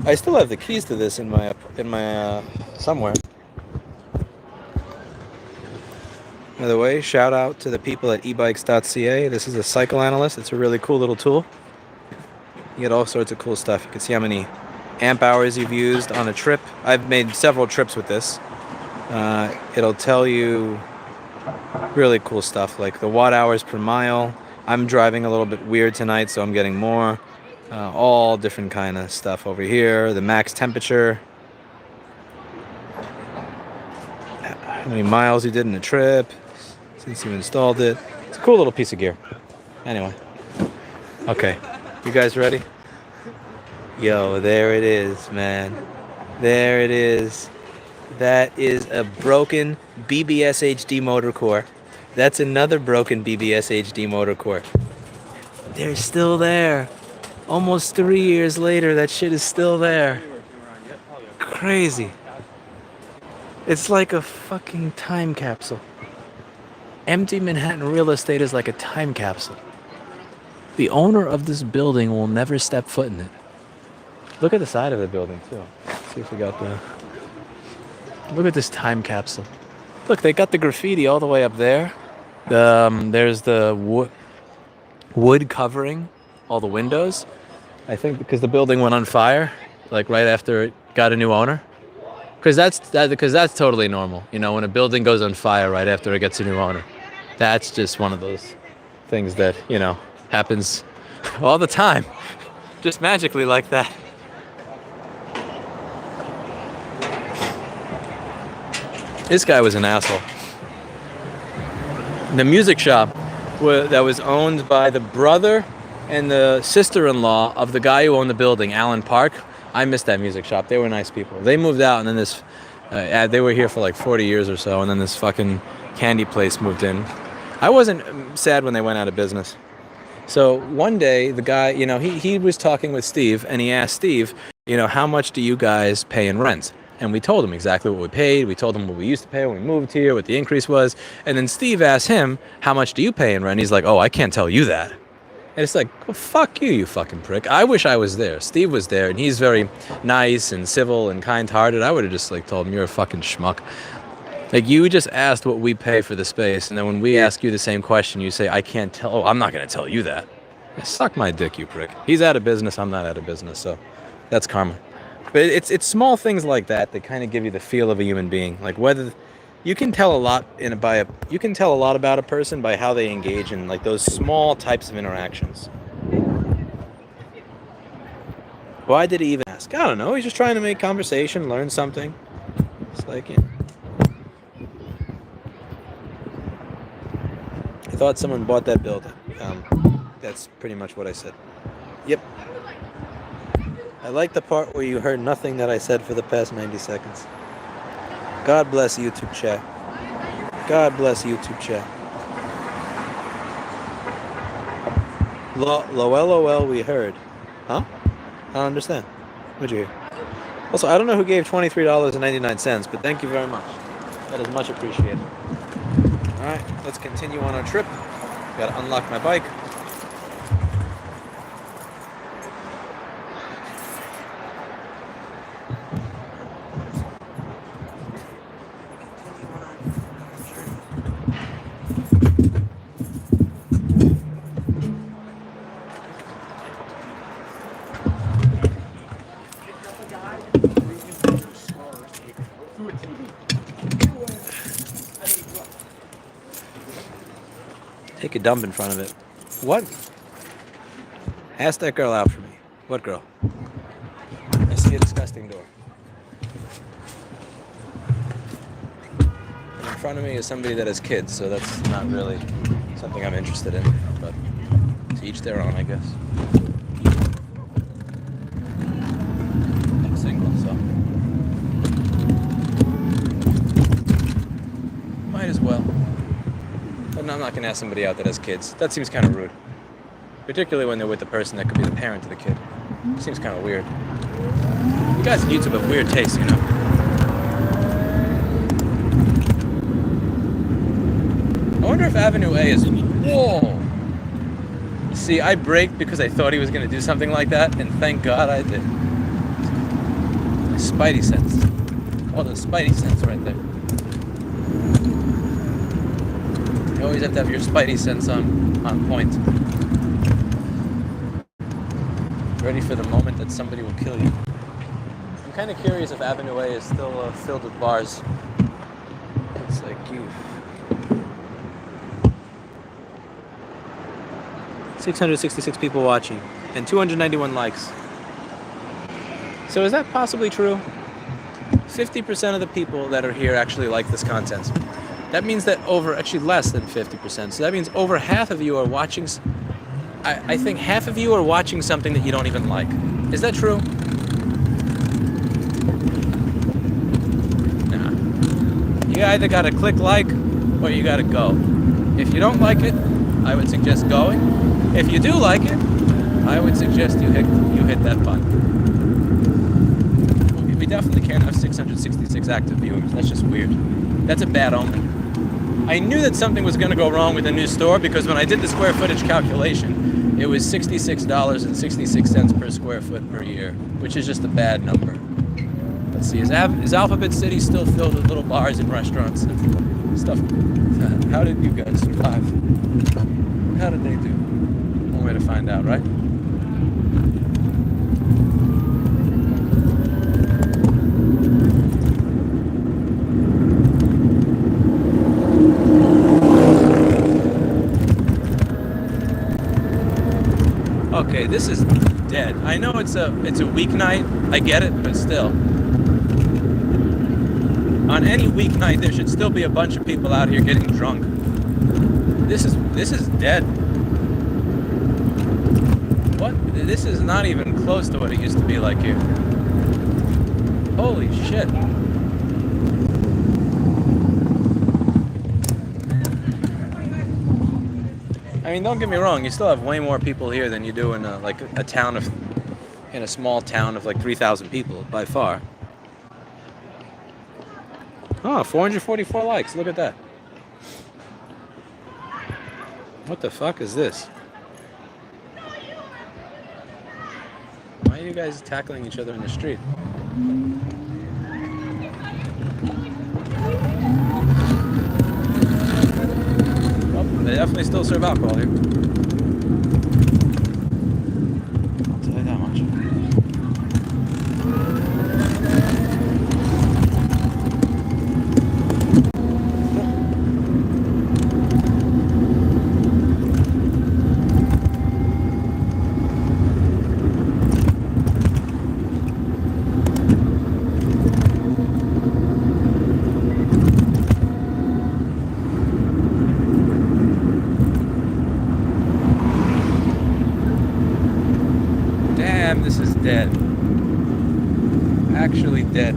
I still have the keys to this in my somewhere. By the way, shout out to the people at ebikes.ca. This is a cycle analyst. It's a really cool little tool. You get all sorts of cool stuff. You can see how many amp hours you've used on a trip. I've made several trips with this. It'll tell you really cool stuff like the watt hours per mile. I'm driving a little bit weird tonight, so I'm getting more. All different kind of stuff over here. The max temperature. How many miles you did in a trip since you installed it. It's a cool little piece of gear. Anyway. Okay. You guys ready? Yo, there it is, man. There it is. That is a broken BBS HD motor core. That's another broken BBS HD motor core. They're still there. Almost 3 years later, that shit is still there. Crazy. It's like a fucking time capsule. Empty Manhattan real estate is like a time capsule. The owner of this building will never step foot in it. Look at the side of the building, too. Let's see if we got the... Look at this time capsule. Look, they got the graffiti all the way up there. There's the wood covering all the windows. I think because the building went on fire, like right after it got a new owner. Because that's totally normal. You know, when a building goes on fire right after it gets a new owner. That's just one of those things that, happens all the time. Just magically like that. This guy was an asshole. The music shop that was owned by the brother and the sister-in-law of the guy who owned the building, Alan Park. I missed that music shop. They were nice people. They moved out, and then they were here for like 40 years or so, and then this fucking candy place moved in. I wasn't sad when they went out of business. So one day, the guy, he was talking with Steve, and he asked Steve, how much do you guys pay in rent? And we told him exactly what we paid. We told him what we used to pay when we moved here, what the increase was. And then Steve asked him, how much do you pay in rent? He's like, oh, I can't tell you that. And it's like, well, fuck you, you fucking prick. I wish I was there. Steve was there, and he's very nice and civil and kind-hearted. I would have just told him, you're a fucking schmuck. You just asked what we pay for the space, and then when we ask you the same question, you say, I can't tell. Oh, I'm not going to tell you that. Suck my dick, you prick. He's out of business. I'm not out of business, so that's karma. But it's small things like that kind of give you the feel of a human being. Like whether you can tell a lot about a person by how they engage in those small types of interactions. Why did he even ask? I don't know. He's just trying to make conversation, learn something. It's like, I thought someone bought that building. That's pretty much what I said. Yep. I like the part where you heard nothing that I said for the past 90 seconds. God bless YouTube chat. God bless YouTube chat. LOL, we heard. Huh? I don't understand. What'd you hear? Also, I don't know who gave $23.99, but thank you very much. That is much appreciated. Alright, let's continue on our trip. Gotta unlock my bike. Take a dump in front of it. What? Ask that girl out for me. What girl? I see a disgusting door. And in front of me is somebody that has kids, so that's not really something I'm interested in. But to each their own, I guess. I'm single, so might as well. But I'm not going to ask somebody out that has kids. That seems kind of rude. Particularly when they're with the person that could be the parent of the kid. It seems kind of weird. You guys on YouTube have weird tastes, you know. I wonder if Avenue A is... Whoa! See, I braked because I thought he was going to do something like that, and thank God I did. Spidey sense. Oh, the Spidey sense right there. You always have to have your Spidey sense on point. Ready for the moment that somebody will kill you. I'm kind of curious if Avenue A is still filled with bars. It's like you. 666 people watching and 291 likes. So is that possibly true? 50% of the people that are here actually like this content. That means that actually less than 50%. So that means over half of you are watching, I think half of you are watching something that you don't even like. Is that true? Nah. You either gotta click like, or you gotta go. If you don't like it, I would suggest going. If you do like it, I would suggest you hit that button. We definitely can't have 666 active viewers. That's just weird. That's a bad omen. I knew that something was going to go wrong with the new store because when I did the square footage calculation, it was $66.66 per square foot per year, which is just a bad number. Let's see, is Alphabet City still filled with little bars and restaurants and stuff? How did you guys survive? How did they do? One way to find out, right? Okay, this is dead. I know it's a weeknight. I get it, but still. On any weeknight, there should still be a bunch of people out here getting drunk. This is dead. What? This is not even close to what it used to be like here. Holy shit. I mean, don't get me wrong. You still have way more people here than you do in in a small town of like 3,000 people by far. Oh, 444 likes. Look at that. What the fuck is this? Why are you guys tackling each other in the street? They definitely still serve alcohol here. I'll tell you that much. dead. Actually dead.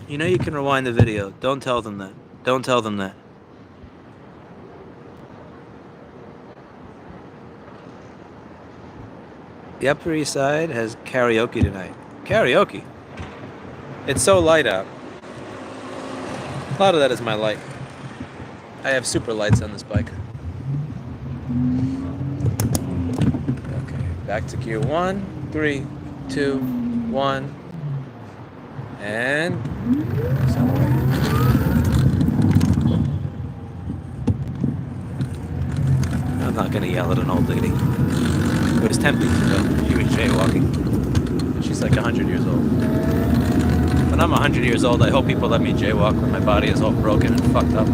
You know you can rewind the video. Don't tell them that. Don't tell them that. The Upper East Side has karaoke tonight. Karaoke? It's so light out. A lot of that is my light. I have super lights on this bike. Okay, back to gear 1, 3, 2, 1. And I'm not gonna yell at an old lady. It was 10 weeks ago. She was jaywalking. She's like 100 years old. When I'm 100 years old, I hope people let me jaywalk when my body is all broken and fucked up.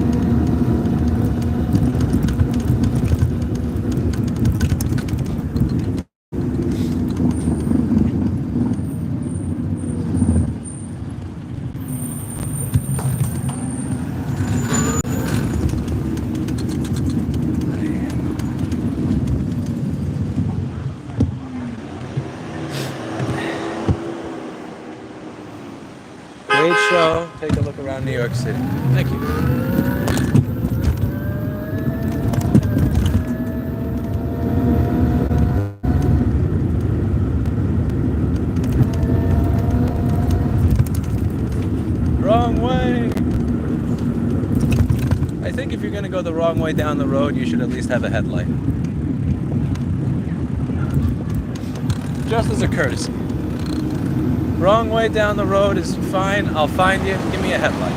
Great show. Take a look around New York City. Thank you. Wrong way. I think if you're going to go the wrong way down the road, you should at least have a headlight. Just as a courtesy. Wrong way down the road is fine. I'll find you. Give me a headlight.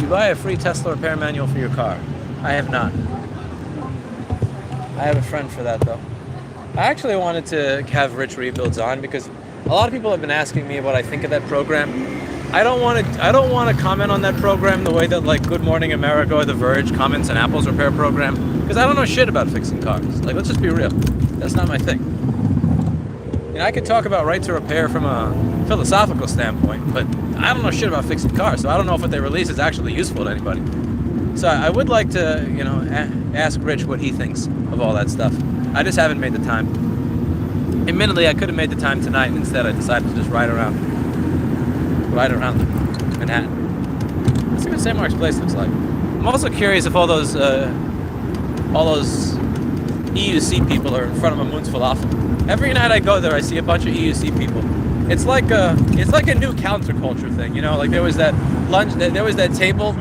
You buy a free Tesla repair manual for your car. I have not. I have a friend for that though. I actually wanted to have Rich Rebuilds on because a lot of people have been asking me what I think of that program. I don't want to comment on that program the way that like Good Morning America or The Verge comments on Apple's repair program. Because I don't know shit about fixing cars. Like, let's just be real. That's not my thing. You know, I could talk about right to repair from a philosophical standpoint, but I don't know shit about fixing cars, so I don't know if what they release is actually useful to anybody. So I would like to, you know, ask Rich what he thinks of all that stuff. I just haven't made the time. Admittedly, I could have made the time tonight, and instead I decided to just ride around Manhattan. Let's see what St. Mark's Place looks like. I'm also curious if all those EUC people are in front of a Moon's Falafel. Every night I go there, I see a bunch of EUC people. It's like a new counterculture thing, you know. Like there was that table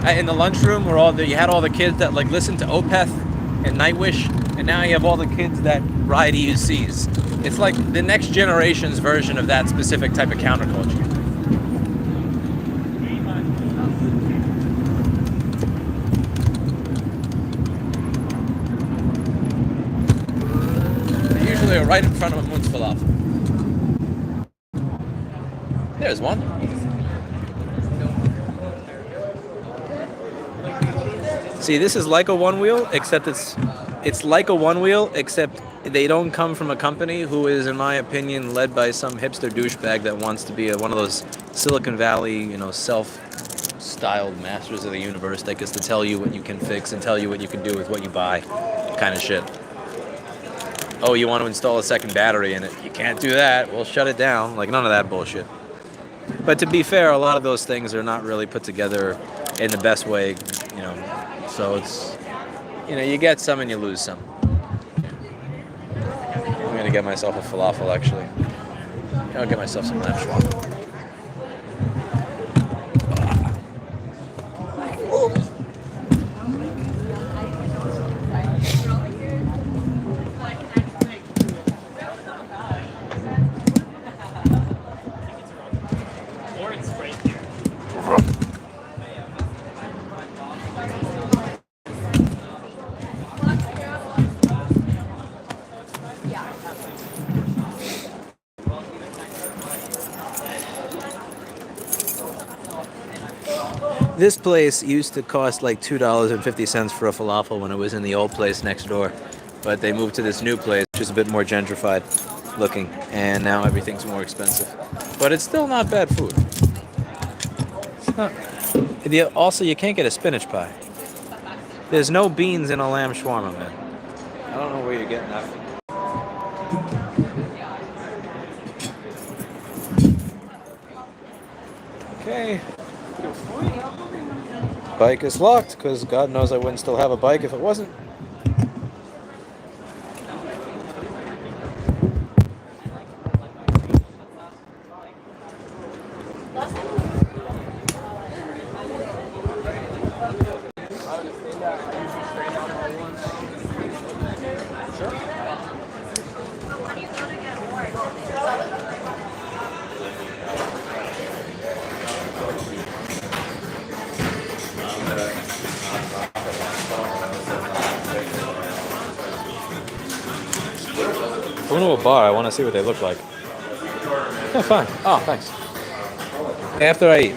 in the lunchroom where you had all the kids that like listened to Opeth and Nightwish, and now you have all the kids that ride EUCs. It's like the next generation's version of that specific type of counterculture. They're right in front of a Moon's Falafel. There's one. See, this is like a one wheel, except it's like a one wheel, except they don't come from a company who is, in my opinion, led by some hipster douchebag that wants to be one of those Silicon Valley, you know, self-styled masters of the universe that gets to tell you what you can fix and tell you what you can do with what you buy, kind of shit. Oh, you want to install a second battery in it? You can't do that. We'll shut it down. Like, none of that bullshit. But to be fair, a lot of those things are not really put together in the best way, you know. So it's, you know, you get some and you lose some. I'm going to get myself a falafel, actually. I'll get myself some lamb schwa. This place used to cost like $2.50 for a falafel when it was in the old place next door. But they moved to this new place, which is a bit more gentrified looking. And now everything's more expensive. But it's still not bad food. It's not. Also, you can't get a spinach pie. There's no beans in a lamb shawarma, man. I don't know where you're getting that from. Okay. Bike is locked, because God knows I wouldn't still have a bike if it wasn't. Going to a bar, I want to see what they look like. Yeah, fine. Oh, thanks. After I eat.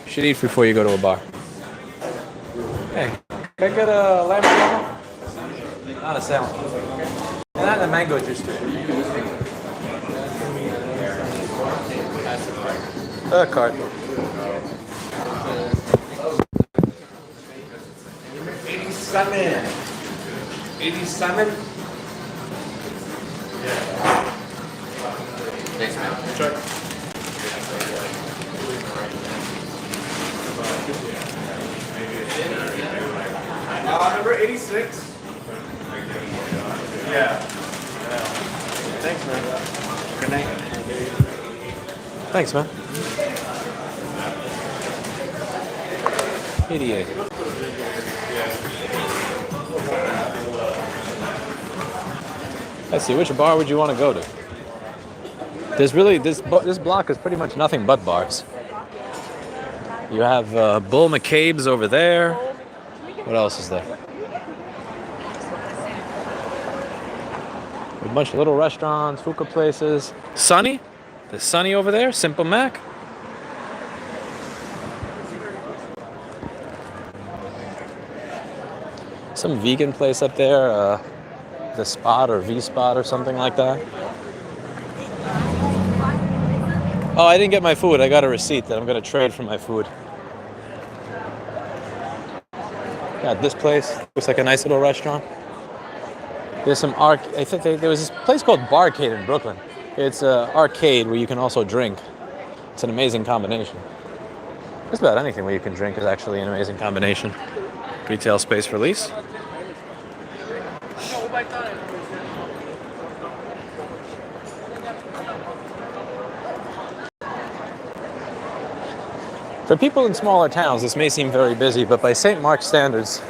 You should eat before you go to a bar. Hey, can I get a lamb shawarma? Not a salad. Not a mango juice too. A card. 87. 87? Thanks, man. Sure. Number 86. Yeah. Thanks, man. Good night. Thanks, man. 88. Let's see, which bar would you want to go to? There's really, this block is pretty much nothing but bars. You have Bull McCabe's over there. What else is there? A bunch of little restaurants, hookah places. Sunny? There's Sunny over there, Simple Mac. Some vegan place up there, The Spot or V-Spot or something like that. Oh, I didn't get my food. I got a receipt that I'm going to trade for my food. Yeah, this place looks like a nice little restaurant. There's some I think there was this place called Barcade in Brooklyn. It's an arcade where you can also drink. It's an amazing combination. Just about anything where you can drink is actually an amazing combination. Retail space for lease. For people in smaller towns, this may seem very busy, but by St. Mark's standards,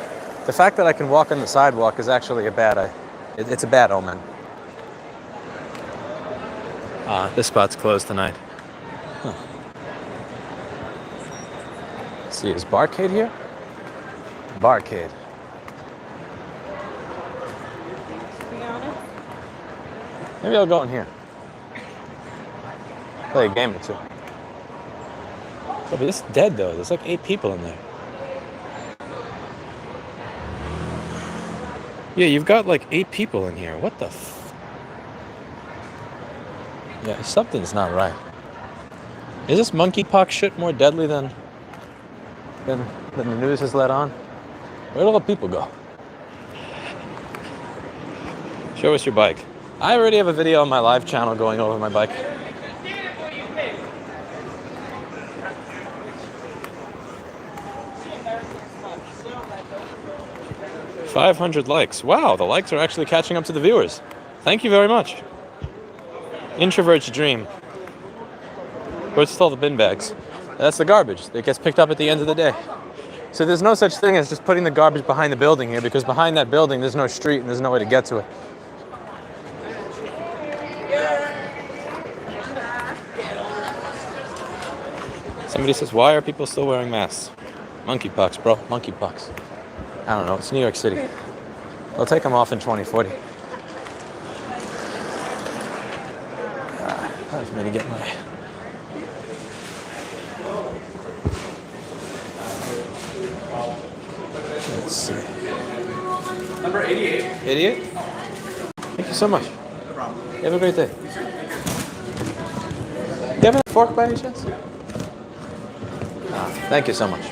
the fact that I can walk on the sidewalk is actually it's a bad omen. This spot's closed tonight. Huh. Let's see, is Barcade here? Barcade. Maybe I'll go in here. Play a game or two. Oh, but this is dead though. There's like 8 people in there. Yeah, you've got like 8 people in here. What the Yeah, something's not right. Is this monkeypox shit more deadly than the news has let on? Where do all the people go? Show us your bike. I already have a video on my live channel going over my bike. $500 likes. Wow, the likes are actually catching up to the viewers. Thank you very much. Introvert's dream. Where's all the bin bags? That's the garbage that gets picked up at the end of the day. So there's no such thing as just putting the garbage behind the building here, because behind that building there's no street and there's no way to get to it. Somebody says, why are people still wearing masks? Monkeypox, bro. Monkeypox. I don't know. It's New York City. They'll take them off in 2040. Time for me to get my... Number 88. 88? Thank you so much. No problem. You have a great day. Do you have a fork by any chance? Thank you so much.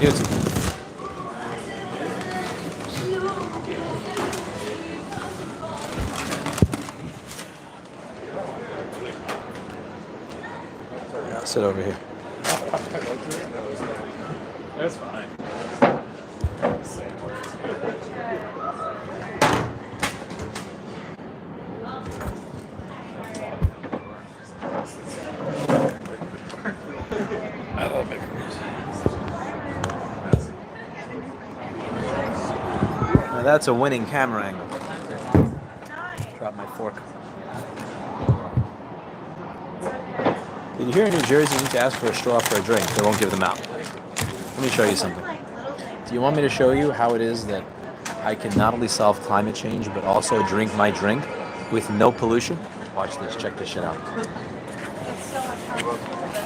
You too. I'll sit over here. That's fine. I love macaroons. Now that's a winning camera angle. Drop my fork. Did you hear in New Jersey you need to ask for a straw for a drink? They won't give them out. Let me show you something. Do you want me to show you how it is that I can not only solve climate change, but also drink my drink with no pollution? Watch this. Check this shit out.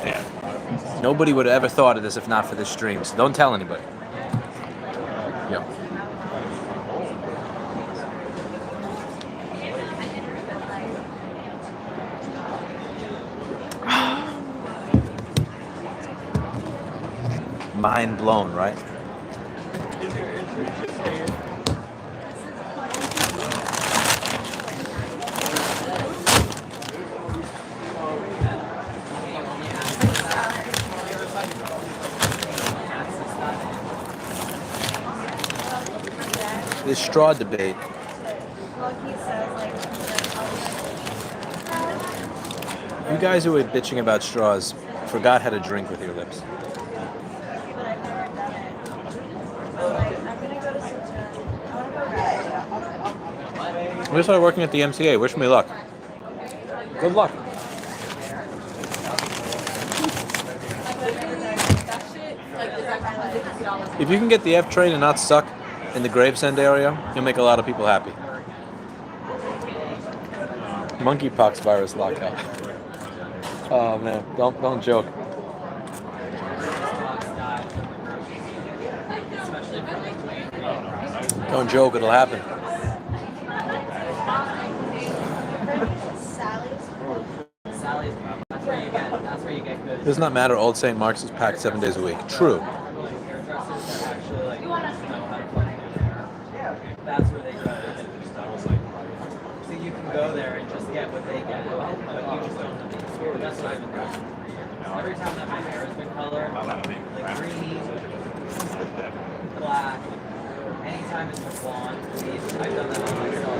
Yeah. Nobody would have ever thought of this if not for this stream, so don't tell anybody. Yep. Mind blown, right? This straw debate. You guys who were bitching about straws forgot how to drink with your lips. I just started working at the MCA. Wish me luck. Good luck. If you can get the F train and not stuck in the Gravesend area, you'll make a lot of people happy. Monkeypox virus lockout. Oh man, don't joke. Don't joke, it'll happen. Does not matter, Old St. Mark's is packed 7 days a week. True. That's where they go. So you can go there and just get what they get, but you just don't have the experience. That's what I've been doing. Every time that my hair has been colored, like green, black, anytime it's been blonde, I've done that on myself.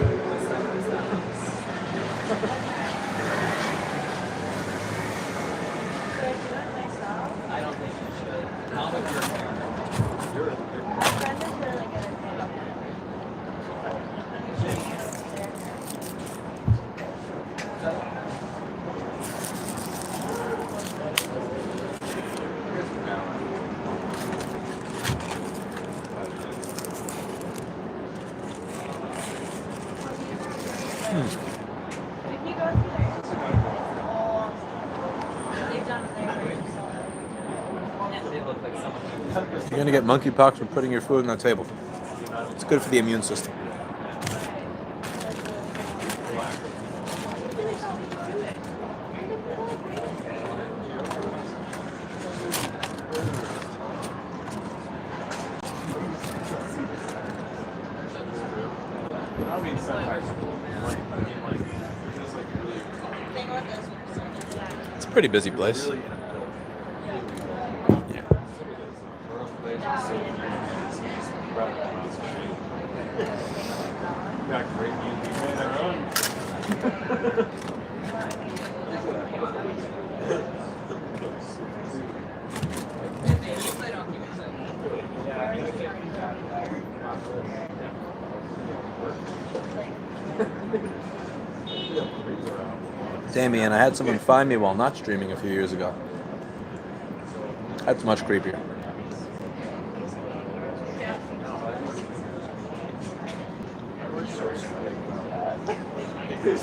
I don't think you should. Not with your hair. My friend is really good at makeup. If you go through there, they've done They look like someone. You're gonna get monkeypox from putting your food on the table. It's good for the immune system. It's a pretty busy place. Damien, I had someone find me while not streaming a few years ago. That's much creepier. It is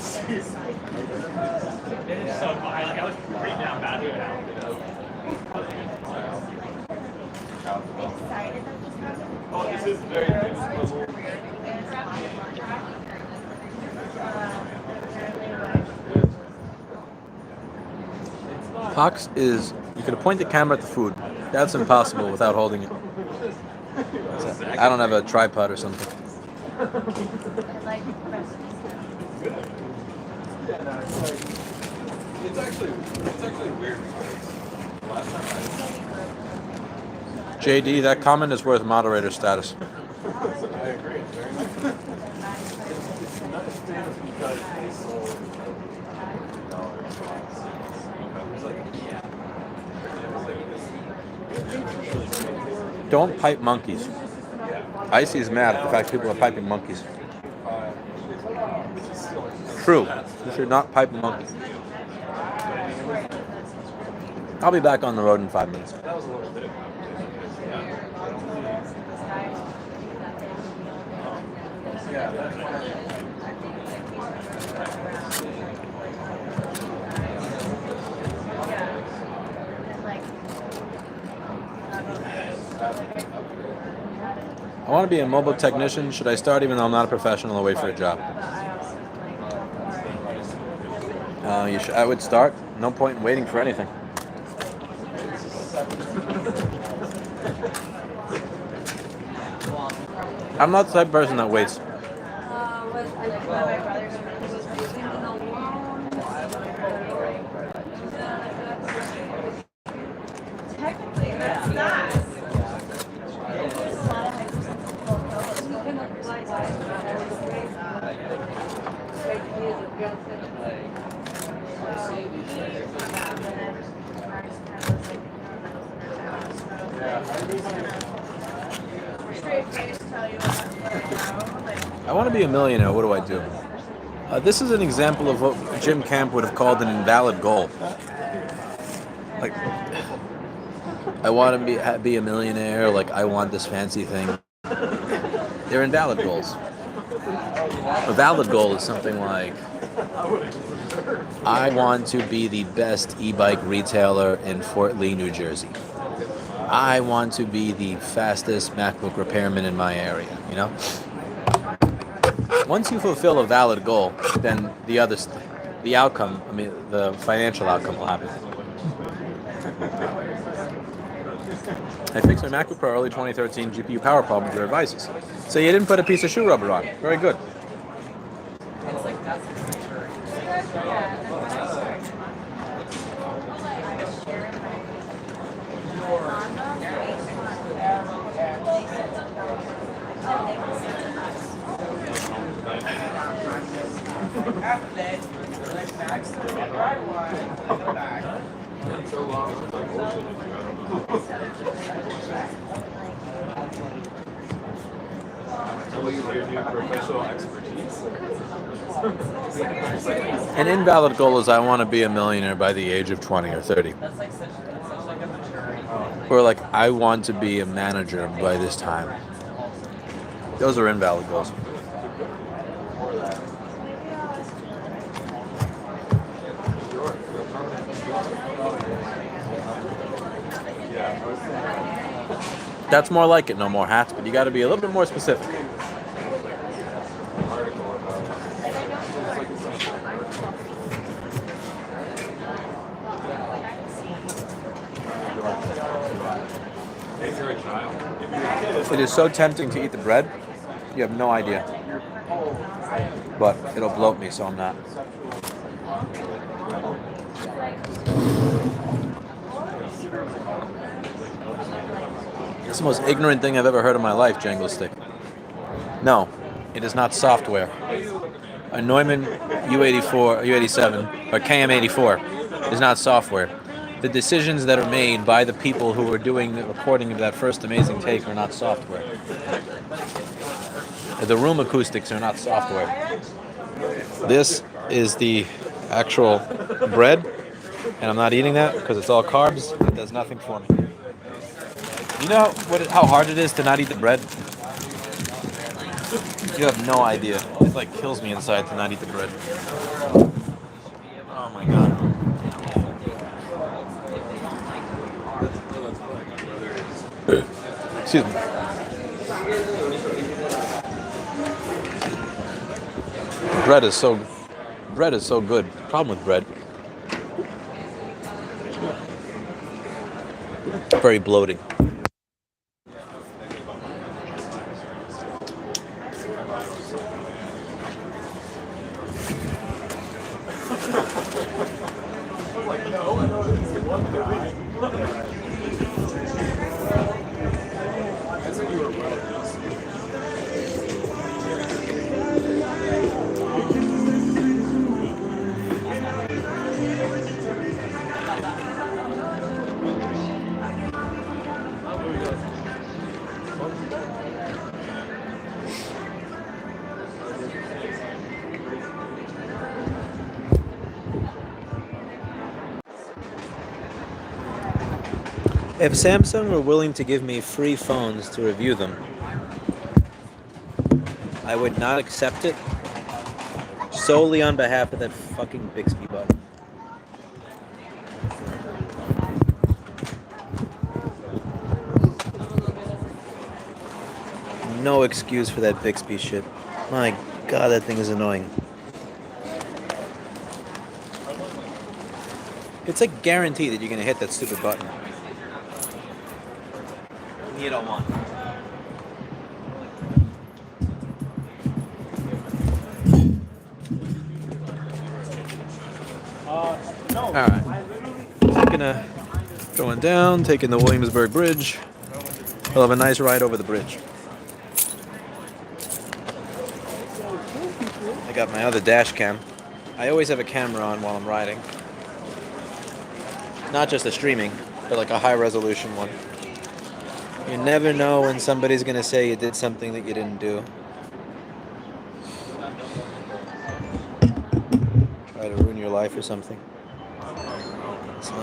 so fine. Like I was pretty down bad with it. excited that this happened. Oh, this is very good. Pox is, you can point the camera at the food. That's impossible without holding it. I don't have a tripod or something. I like recipes. Yeah, no, it's actually weird because last time JD, that comment is worth moderator status. I agree. Very much. It's not as famous because they sold $100 box. It was like Don't pipe monkeys. Icy is mad at the fact people are piping monkeys. True. You should not pipe monkeys. I'll be back on the road in 5 minutes. that was a little bit of yeah, that's I want to be a mobile technician. Should I start even though I'm not a professional or wait for a job? I would start. No point in waiting for anything. I'm not the type of person that waits. Technically, that's not. I want to be a millionaire. What do I do? This is an example of what Jim Camp would have called an invalid goal. Like, I want to be a millionaire. Like, I want this fancy thing. They're invalid goals. A valid goal is something like, I want to be the best e-bike retailer in Fort Lee, New Jersey. I want to be the fastest MacBook repairman in my area, you know? Once you fulfill a valid goal, then the outcome, the financial outcome will happen. I fixed my MacBook Pro early 2013 GPU power problem with your advices. So you didn't put a piece of shoe rubber on. Very good. professional expertise. An invalid goal is I want to be a millionaire by the age of 20 or 30. That's like such like a maturity. Or like, I want to be a manager by this time. Those are invalid goals. That's more like it, no more hats, but you got to be a little bit more specific. It is so tempting to eat the bread, you have no idea. But it'll bloat me, so I'm not. It's the most ignorant thing I've ever heard in my life, Jangle Stick. No, it is not software. A Neumann U84, U87, or KM84 is not software. The decisions that are made by the people who are doing the recording of that first amazing take are not software. The room acoustics are not software. This is the actual bread, and I'm not eating that because it's all carbs. It does nothing for me. You know how hard it is to not eat the bread? You have no idea. It like kills me inside to not eat the bread. Oh my god. Excuse me. Bread is so good. Problem with bread. Very bloating. If Samsung were willing to give me free phones to review them, I would not accept it solely on behalf of that fucking Bixby button. No excuse for that Bixby shit. My god, that thing is annoying. It's like guaranteed that you're gonna hit that stupid button. You don't want. Alright. Going down, taking the Williamsburg Bridge. We'll have a nice ride over the bridge. I got my other dash cam. I always have a camera on while I'm riding. Not just a streaming, but like a high resolution one. You never know when somebody's gonna say you did something that you didn't do. Try to ruin your life or something. So.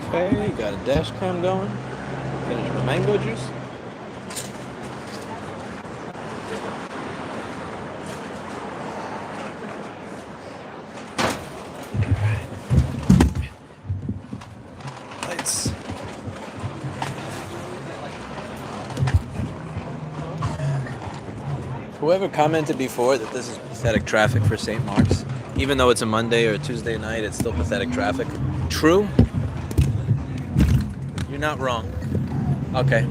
Okay, got a dash cam going. Finish my mango juice. Lights. Whoever commented before that this is pathetic traffic for St. Mark's, even though it's a Monday or a Tuesday night, it's still pathetic traffic. True. You're not wrong. Okay.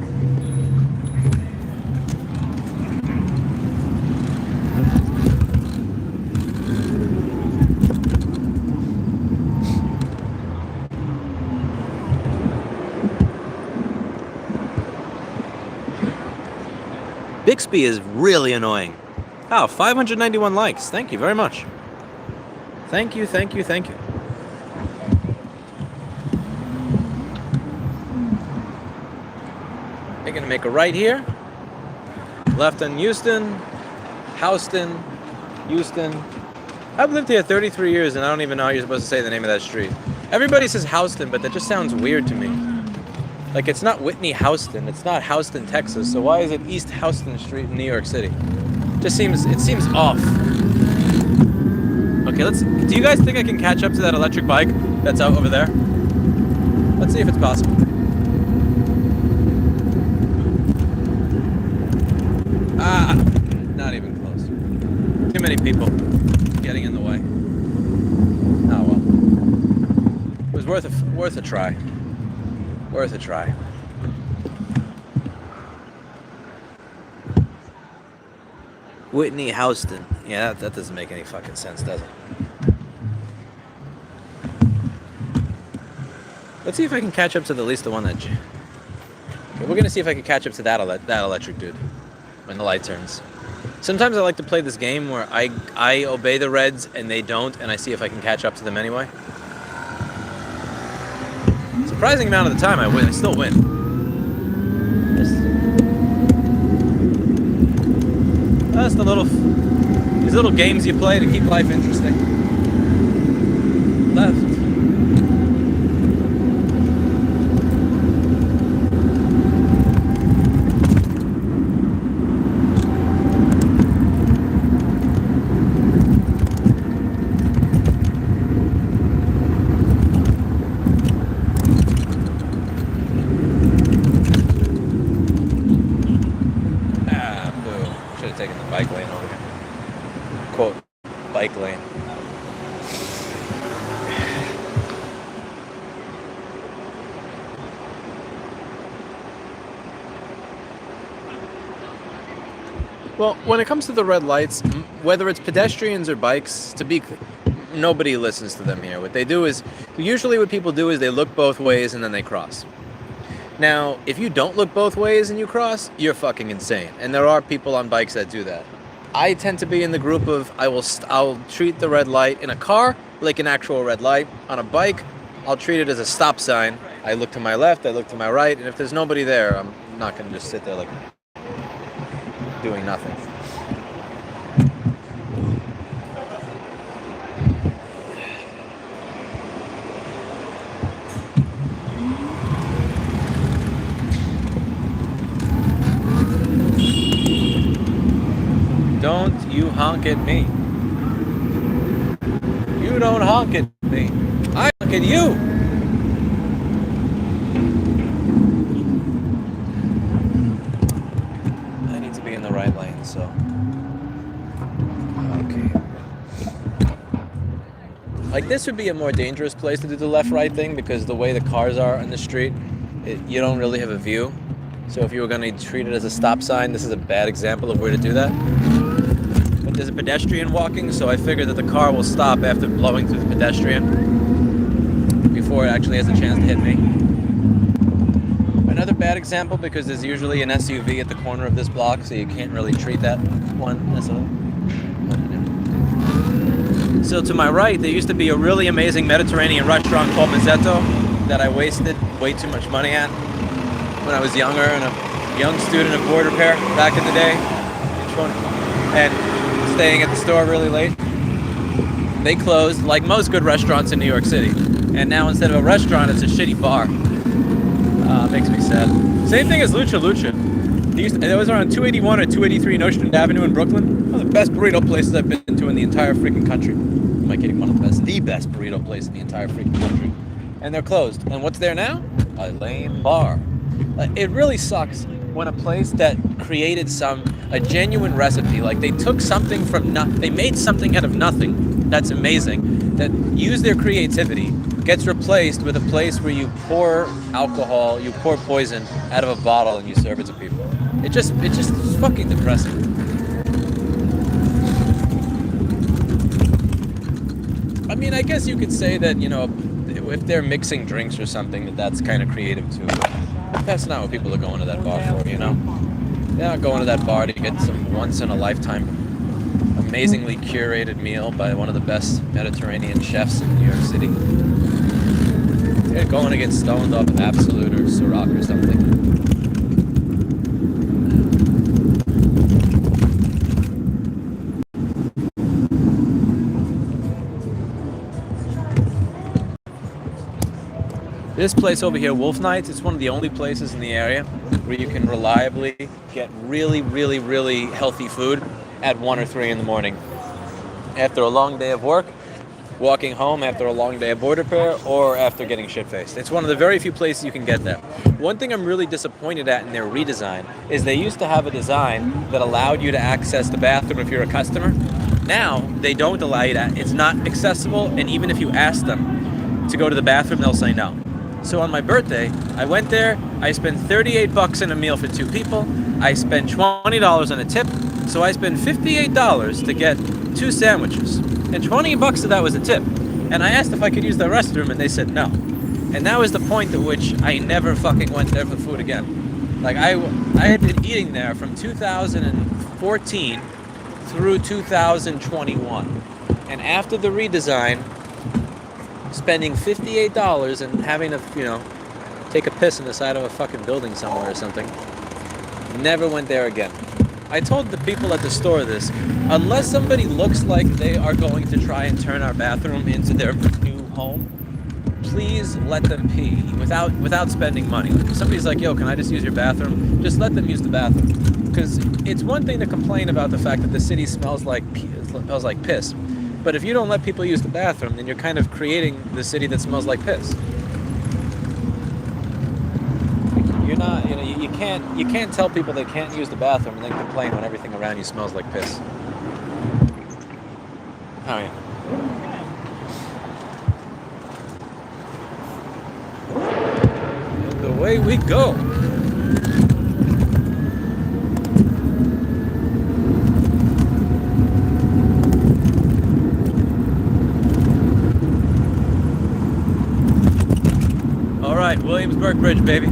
Bixby is really annoying. Oh, 591 likes. Thank you very much. Thank you, thank you, thank you. You're gonna make a right here. Left on Houston, Houston, Houston. I've lived here 33 years and I don't even know how you're supposed to say the name of that street. Everybody says Houston, but that just sounds weird to me. Like, it's not Whitney Houston, it's not Houston, Texas, so why is it East Houston Street in New York City? It seems off. Okay, do you guys think I can catch up to that electric bike that's out over there? Let's see if it's possible. Ah, not even close. Too many people getting in the way. Oh well. It was worth a try. Worth a try. Whitney Houston. Yeah, that doesn't make any fucking sense, does it? Let's see if I can catch up to at least the one that... Okay, we're gonna see if I can catch up to that electric dude when the light turns. Sometimes I like to play this game where I obey the reds and they don't, and I see if I can catch up to them anyway. Surprising amount of the time I win. I still win. That's these little games you play to keep life interesting. Left. Well, when it comes to the red lights, whether it's pedestrians or bikes, nobody listens to them here. What they do is, usually what people do is they look both ways and then they cross. Now, if you don't look both ways and you cross, you're fucking insane. And there are people on bikes that do that. I tend to be in the group of, I'll treat the red light in a car like an actual red light. On a bike, I'll treat it as a stop sign. I look to my left, I look to my right, and if there's nobody there, I'm not going to just sit there like doing nothing. Don't you honk at me. You don't honk at me. I honk at you. I need to be in the right lane, so. Okay. Like, this would be a more dangerous place to do the left-right thing because the way the cars are on the street, you don't really have a view. So if you were going to treat it as a stop sign, this is a bad example of where to do that. But there's a pedestrian walking, so I figured that the car will stop after blowing through the pedestrian before it actually has a chance to hit me. Another bad example, because there's usually an SUV at the corner of this block, so you can't really treat that one as a... So to my right, there used to be a really amazing Mediterranean restaurant called Mazzetto that I wasted way too much money at when I was younger and a young student of board repair back in the day. And staying at the store really late. They closed, like most good restaurants in New York City. And now instead of a restaurant, it's a shitty bar. Makes me sad. Same thing as Lucha Lucha. It was around 281 or 283 Nostrand Avenue in Brooklyn. One of the best burrito places I've been to in the entire freaking country. Am I kidding? One of the best burrito place in the entire freaking country. And they're closed. And what's there now? A lame bar. It really sucks when a place that created a genuine recipe, like they took something from they made something out of nothing that's amazing, that used their creativity, gets replaced with a place where you pour alcohol, you pour poison out of a bottle and you serve it to people. It's just fucking depressing. I mean, I guess you could say that, if they're mixing drinks or something, that's kind of creative too. But that's not what people are going to that bar for, They're not going to that bar to get some once-in-a-lifetime, amazingly curated meal by one of the best Mediterranean chefs in New York City. They're going to get stoned off of Absolute or Ciroc or something. This place over here, Wolf Nights, it's one of the only places in the area where you can reliably get really, really, really healthy food at 1 or 3 in the morning. After a long day of work, walking home after a long day of board repair, or after getting shit-faced. It's one of the very few places you can get that. One thing I'm really disappointed at in their redesign is they used to have a design that allowed you to access the bathroom if you're a customer. Now, they don't allow you to. It's not accessible, and even if you ask them to go to the bathroom, they'll say no. So on my birthday, I went there, I spent $38 in a meal for 2 people, I spent $20 on a tip, so I spent $58 to get 2 sandwiches. And $20 of that was a tip. And I asked if I could use the restroom, and they said no. And that was the point at which I never fucking went there for food again. Like, I had been eating there from 2014 through 2021. And after the redesign, spending $58 and having to, take a piss in the side of a fucking building somewhere or something. Never went there again. I told the people at the store this, unless somebody looks like they are going to try and turn our bathroom into their new home, please let them pee without spending money. If somebody's like, yo, can I just use your bathroom? Just let them use the bathroom. Because it's one thing to complain about the fact that the city smells like piss. But if you don't let people use the bathroom, then you're kind of creating the city that smells like piss. You're not, you can't tell people they can't use the bathroom and then complain when everything around you smells like piss. Oh yeah. The way we go. right, Williamsburg Bridge, baby.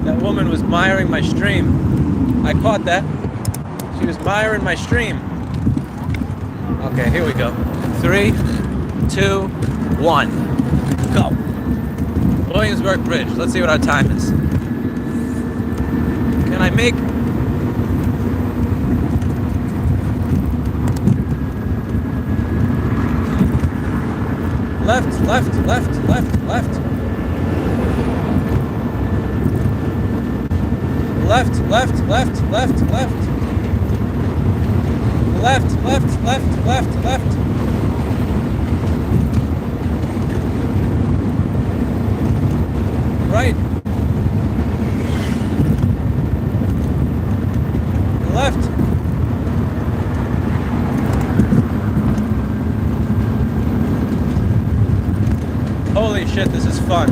That woman was miring my stream. I caught that. She was miring my stream. Okay, here we go. 3, 2, 1. Go. Williamsburg Bridge. Let's see what our time is. Can I make... Left, left, left, left, left. Left, left, left, left, left. Left, left, left, left, left. Right. Left. Holy shit, this is fun.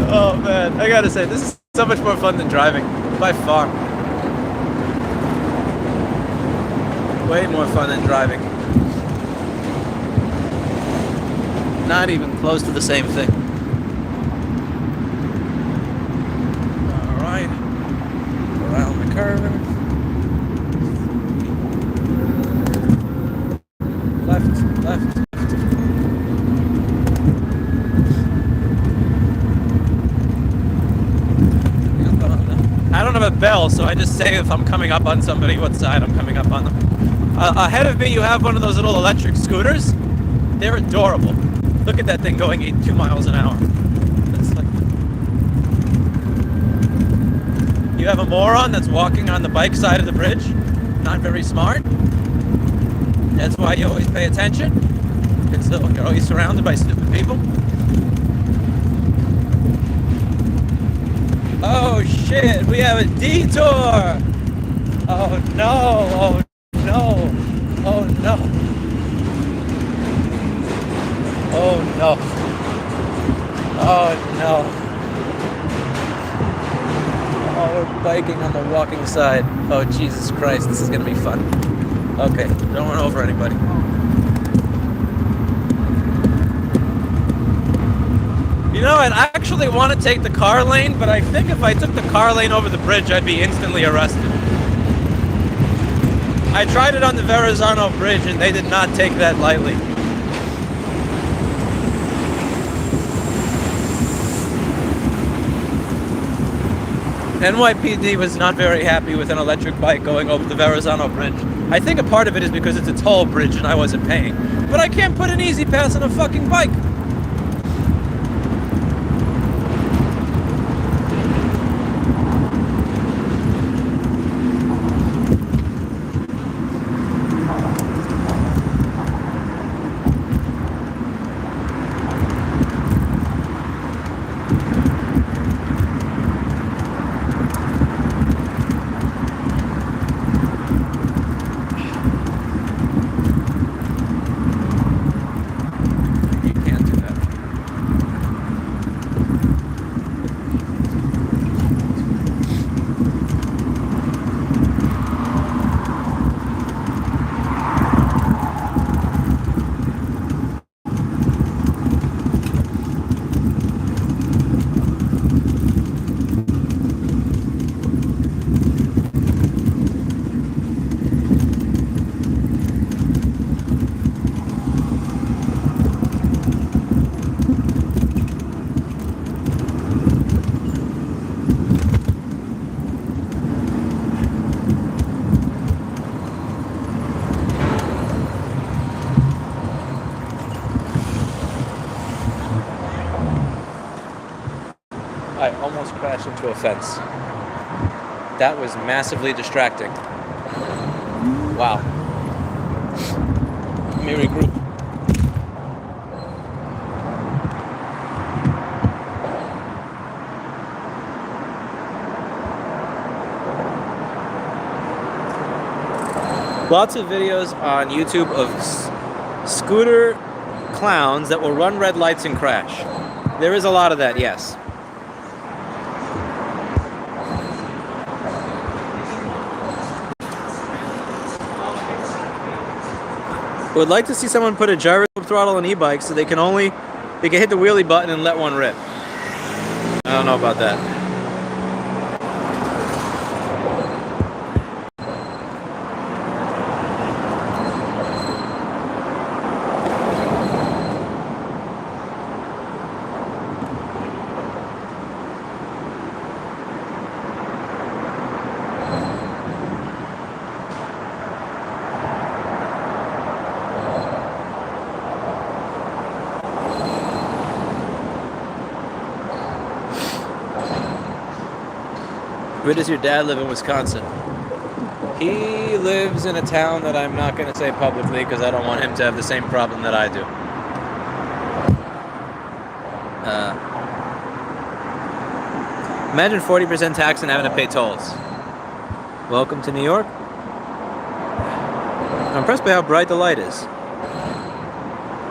Oh man, I gotta say, this is so much more fun than driving, by far. Way more fun than driving. Not even close to the same thing. Alright. Around the curve. Left, left. I don't have a bell, so I just say if I'm coming up on somebody, what side I'm coming up on them. Ahead of me, you have one of those little electric scooters. They're adorable. Look at that thing going 2 miles an hour. It's like... You have a moron that's walking on the bike side of the bridge. Not very smart. That's why you always pay attention. Because you're always surrounded by stupid people. Oh shit, we have a detour! Oh no, oh no, oh no. Oh no. Oh no. Oh, we're biking on the walking side. Oh Jesus Christ, this is gonna be fun. Okay, don't run over anybody. You know, I'd actually want to take the car lane, but I think if I took the car lane over the bridge, I'd be instantly arrested. I tried it on the Verrazano Bridge, and they did not take that lightly. NYPD was not very happy with an electric bike going over the Verrazano Bridge. I think a part of it is because it's a toll bridge and I wasn't paying. But I can't put an easy pass on a fucking bike. I almost crashed into a fence. That was massively distracting. Wow. Let me regroup. Lots of videos on YouTube of scooter clowns that will run red lights and crash. There is a lot of that, yes. Would like to see someone put a gyroscope throttle on e-bikes so they can hit the wheelie button and let one rip. I don't know about that. Where does your dad live in Wisconsin? He lives in a town that I'm not going to say publicly because I don't want him to have the same problem that I do. Imagine 40% tax and having to pay tolls. Welcome to New York. I'm impressed by how bright the light is.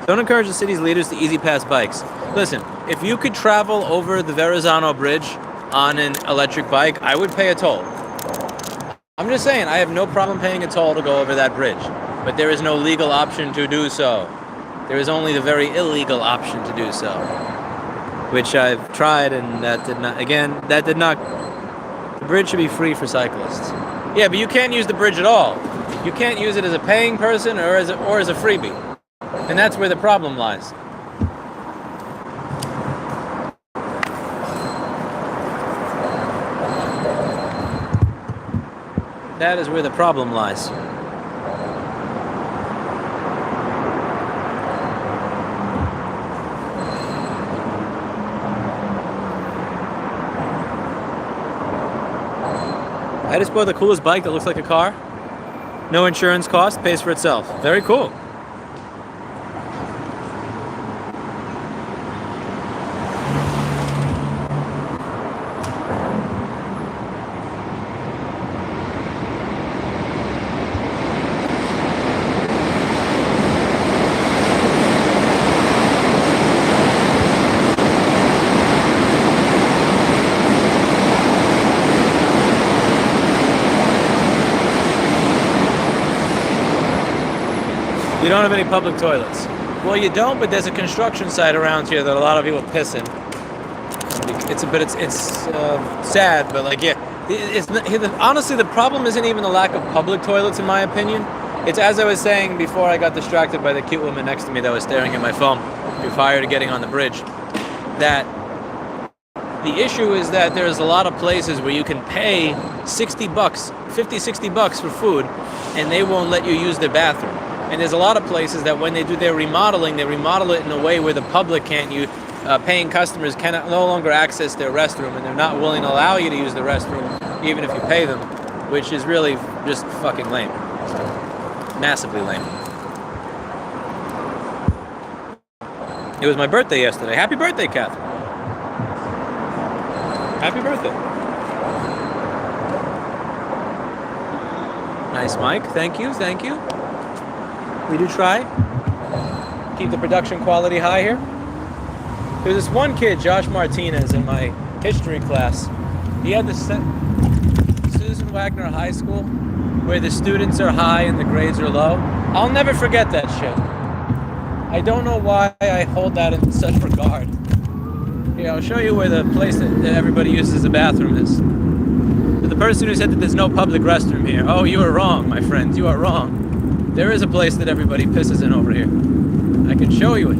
Don't encourage the city's leaders to easy pass bikes. Listen, if you could travel over the Verrazano Bridge on an electric bike, I would pay a toll. I'm just saying, I have no problem paying a toll to go over that bridge. But there is no legal option to do so. There is only the very illegal option to do so. Which I've tried, and that did not... The bridge should be free for cyclists. Yeah, but you can't use the bridge at all. You can't use it as a paying person or as a freebie. And that's where the problem lies. That is where the problem lies. I just bought the coolest bike that looks like a car. No insurance cost, pays for itself. Very cool. You don't have any public toilets. Well, you don't, but there's a construction site around here that a lot of people piss in. It's sad, but like, yeah. Honestly, the problem isn't even the lack of public toilets, in my opinion. It's, as I was saying before I got distracted by the cute woman next to me that was staring at my phone prior to getting on the bridge, that the issue is that there's a lot of places where you can pay $60, $50-$60 for food, and they won't let you use their bathroom. And there's a lot of places that when they do their remodeling, they remodel it in a way where the public can't use, paying customers can no longer access their restroom, and they're not willing to allow you to use the restroom, even if you pay them, which is really just fucking lame. Massively lame. It was my birthday yesterday. Happy birthday, Catherine. Happy birthday. Nice mic. Thank you. Thank you. We do try. Keep the production quality high here. There's this one kid, Josh Martinez, in my history class. He had this Susan Wagner High School where the students are high and the grades are low. I'll never forget that shit. I don't know why I hold that in such regard. Here, I'll show you where the place that everybody uses the bathroom is. To the person who said that there's no public restroom here. Oh, you are wrong, my friends. You are wrong. There is a place that everybody pisses in over here. I can show you it.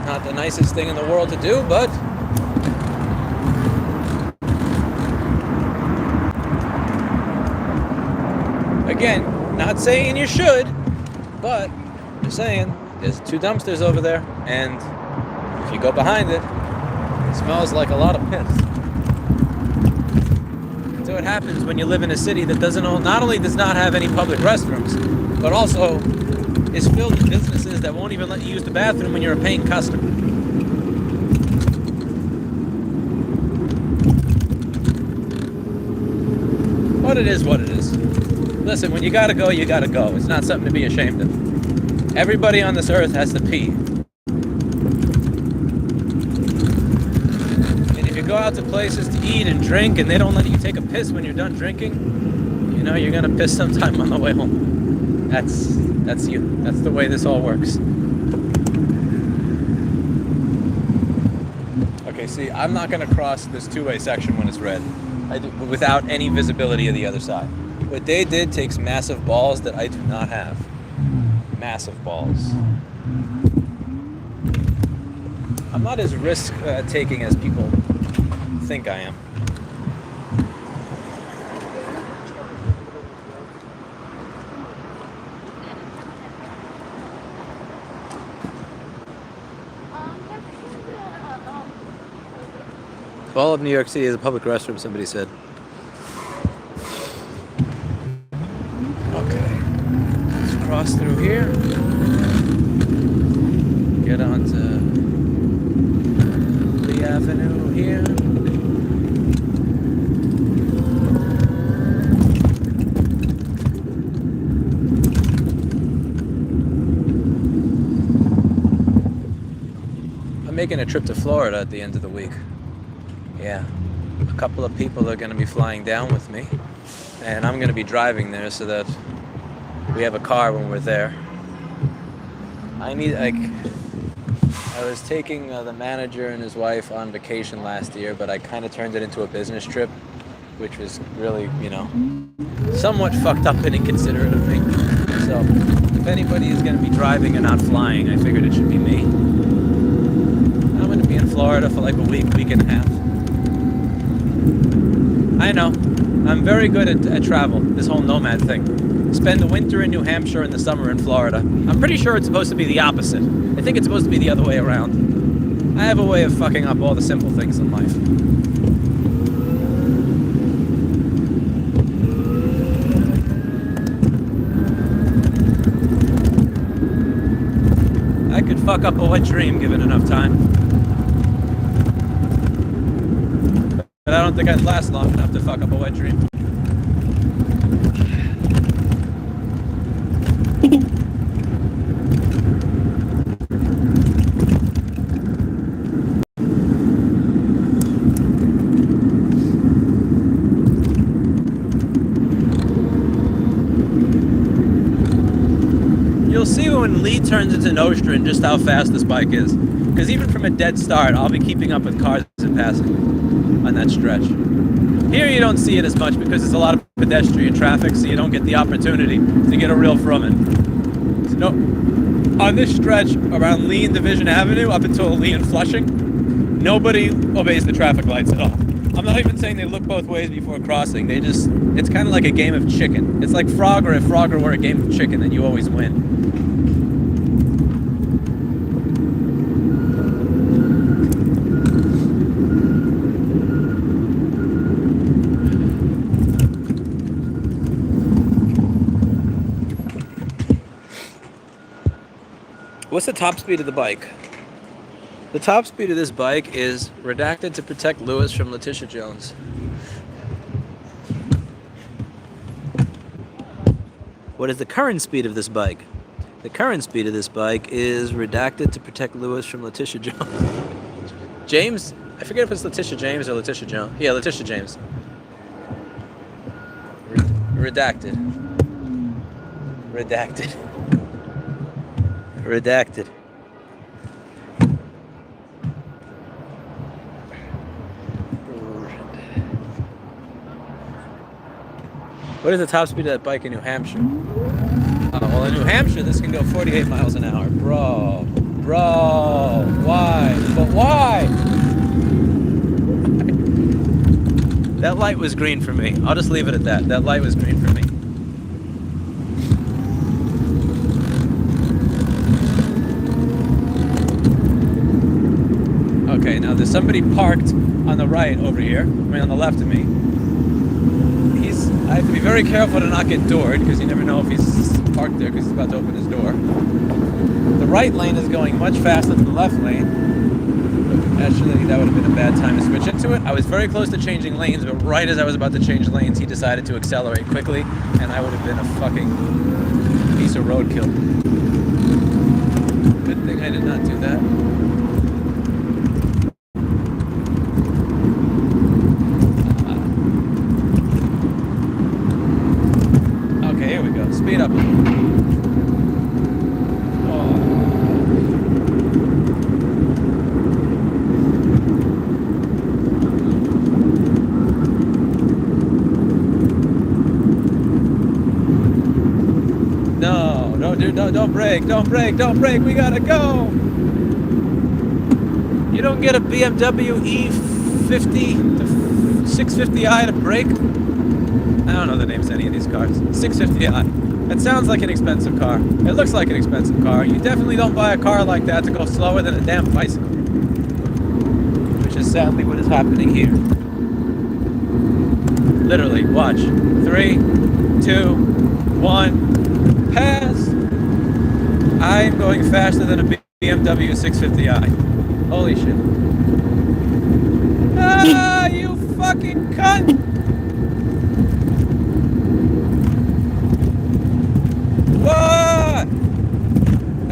Not the nicest thing in the world to do, but again, not saying you should, but just saying there's 2 dumpsters over there, and if you go behind it, it smells like a lot of piss. So it happens when you live in a city that not only does not have any public restrooms, but also is filled with businesses that won't even let you use the bathroom when you're a paying customer. But it is what it is. Listen, when you gotta go, you gotta go. It's not something to be ashamed of. Everybody on this earth has to pee. go out to places to eat and drink and they don't let you take a piss when you're done drinking, you know you're gonna piss sometime on the way home. That's you. That's the way this all works. Okay, see, I'm not gonna cross this two-way section when it's red, without any visibility of the other side. What they did takes massive balls that I do not have. Massive balls. I'm not as risk-taking as people think I am. All of New York City is a public restroom, somebody said. Okay. Let's cross through here. Get onto Lee Avenue here. I'm making a trip to Florida at the end of the week. Yeah, a couple of people are going to be flying down with me, and I'm going to be driving there so that we have a car when we're there. I was taking the manager and his wife on vacation last year, but I kind of turned it into a business trip, which was really, somewhat fucked up and inconsiderate of me. So, if anybody is going to be driving and not flying, I figured it should be me. I'm going to be in Florida for like a week and a half. I know. I'm very good at travel, this whole nomad thing. Spend the winter in New Hampshire and the summer in Florida. I'm pretty sure it's supposed to be the opposite. I think it's supposed to be the other way around. I have a way of fucking up all the simple things in life. I could fuck up a wet dream given enough time. But I don't think I'd last long enough to fuck up a wet dream. You'll see when Lee turns into Nostrand just how fast this bike is. Because even from a dead start, I'll be keeping up with cars in passing on that stretch. Here you don't see it as much because there's a lot of pedestrian traffic, so you don't get the opportunity to get a reel from it. So no, on this stretch around Lee and Division Avenue up until Lee and Flushing, nobody obeys the traffic lights at all. I'm not even saying they look both ways before crossing. It's kind of like a game of chicken. It's like Frogger if Frogger were a game of chicken, then you always win. What's the top speed of the bike? The top speed of this bike is redacted to protect Lewis from Letitia Jones. What is the current speed of this bike? The current speed of this bike is redacted to protect Lewis from Letitia Jones. James? I forget if it's Letitia James or Letitia Jones. Yeah, Letitia James. Redacted. Redacted. Redacted. What is the top speed of that bike in New Hampshire? Well, in New Hampshire, this can go 48 miles an hour. Bro, why? But why? That light was green for me. I'll just leave it at that. That light was green for me. Okay, now there's somebody parked on the right over here, on the left of me. I have to be very careful to not get doored, because you never know if he's parked there because he's about to open his door. The right lane is going much faster than the left lane. Actually, that would have been a bad time to switch into it. I was very close to changing lanes, but right as I was about to change lanes, he decided to accelerate quickly, and I would have been a fucking piece of roadkill. Good thing I did not do that. dude. Don't brake. Don't brake. Don't brake. We gotta go. You don't get a BMW E50 to 650i to brake. I don't know the names of any of these cars. 650i. That sounds like an expensive car. It looks like an expensive car. You definitely don't buy a car like that to go slower than a damn bicycle. Which is sadly what is happening here. Literally, watch. 3, 2, 1, pass. I'm going faster than a BMW 650i. Holy shit. Ah, you fucking cunt! What?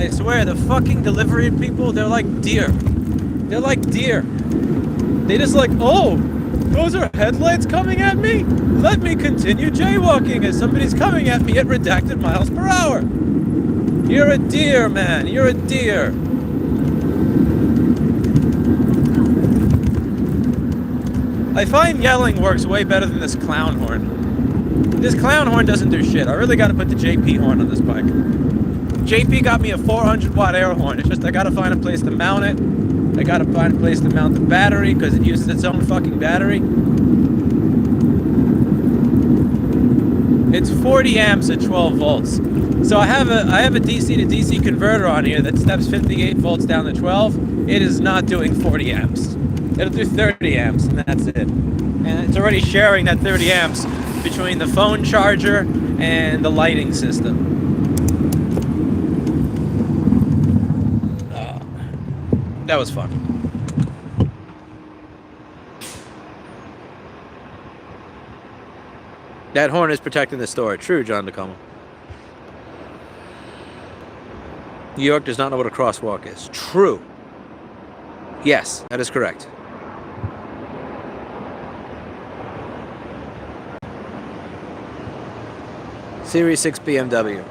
I swear, the fucking delivery people, they're like deer. They're like deer. They just like, oh, those are headlights coming at me? Let me continue jaywalking as somebody's coming at me at redacted miles per hour. You're a deer, man. You're a deer. I find yelling works way better than this clown horn. This clown horn doesn't do shit. I really got to put the JP horn on this bike. JP got me a 400 watt air horn. It's just I got to find a place to mount it. I got to find a place to mount the battery because it uses its own fucking battery. It's 40 amps at 12 volts. So I have a DC to DC converter on here that steps 58 volts down to 12. It is not doing 40 amps. It'll do 30 amps and that's it. And it's already sharing that 30 amps between the phone charger and the lighting system. That was fun. That horn is protecting the store. True, John DeComo. New York does not know what a crosswalk is. True. Yes, that is correct. Series 6 BMW.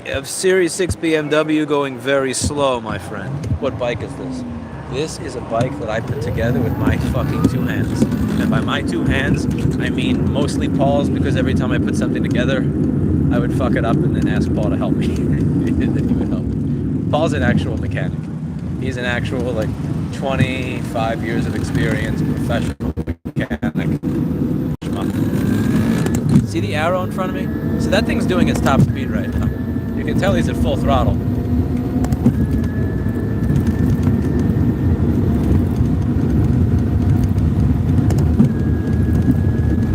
You have Series 6 BMW going very slow, my friend. What bike is this? This is a bike that I put together with my fucking two hands. And by my two hands, I mean mostly Paul's, because every time I put something together, I would fuck it up and then ask Paul to help me. And then he would help me. Paul's an actual mechanic. He's an actual, 25 years of experience, professional mechanic. See the arrow in front of me? So that thing's doing its top speed right now. You can tell he's at full throttle.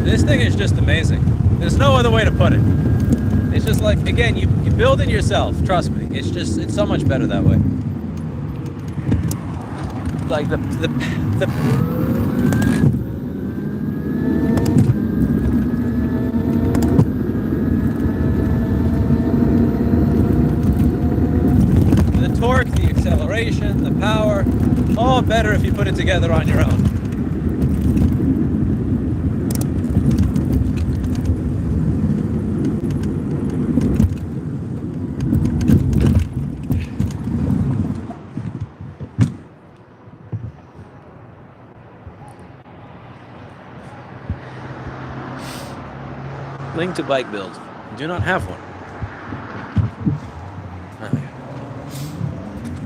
This thing is just amazing. There's no other way to put it. It's just like, again, you build it yourself, trust me. It's so much better that way. Like the torque, the acceleration, the power, all better if you put it together on your own. Link to bike build. Do not have one.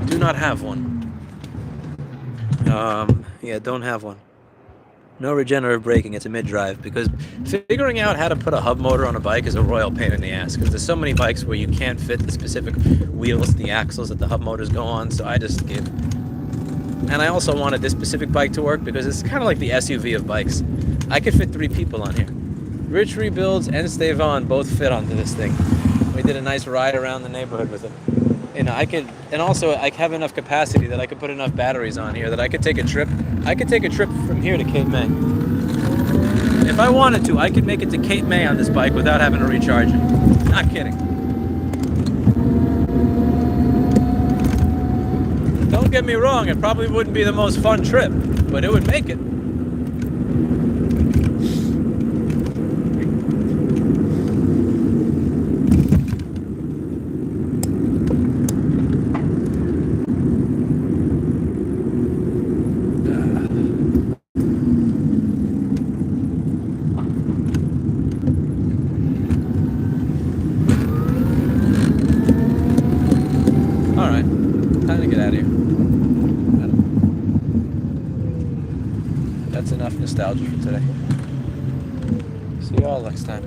Do not have one. Yeah, don't have one. No regenerative braking. It's a mid-drive, because figuring out how to put a hub motor on a bike is a royal pain in the ass, because there's so many bikes where you can't fit the specific wheels, the axles that the hub motors go on, so I just give. And I also wanted this specific bike to work because it's kind of like the SUV of bikes. I could fit 3 people on here. Rich Rebuilds and Stavon both fit onto this thing. We did a nice ride around the neighborhood with it. And I have enough capacity that I could put enough batteries on here that I could take a trip. I could take a trip from here to Cape May. If I wanted to, I could make it to Cape May on this bike without having to recharge it. Not kidding. Don't get me wrong, it probably wouldn't be the most fun trip, but it would make it. enough nostalgia for today. See you all next time.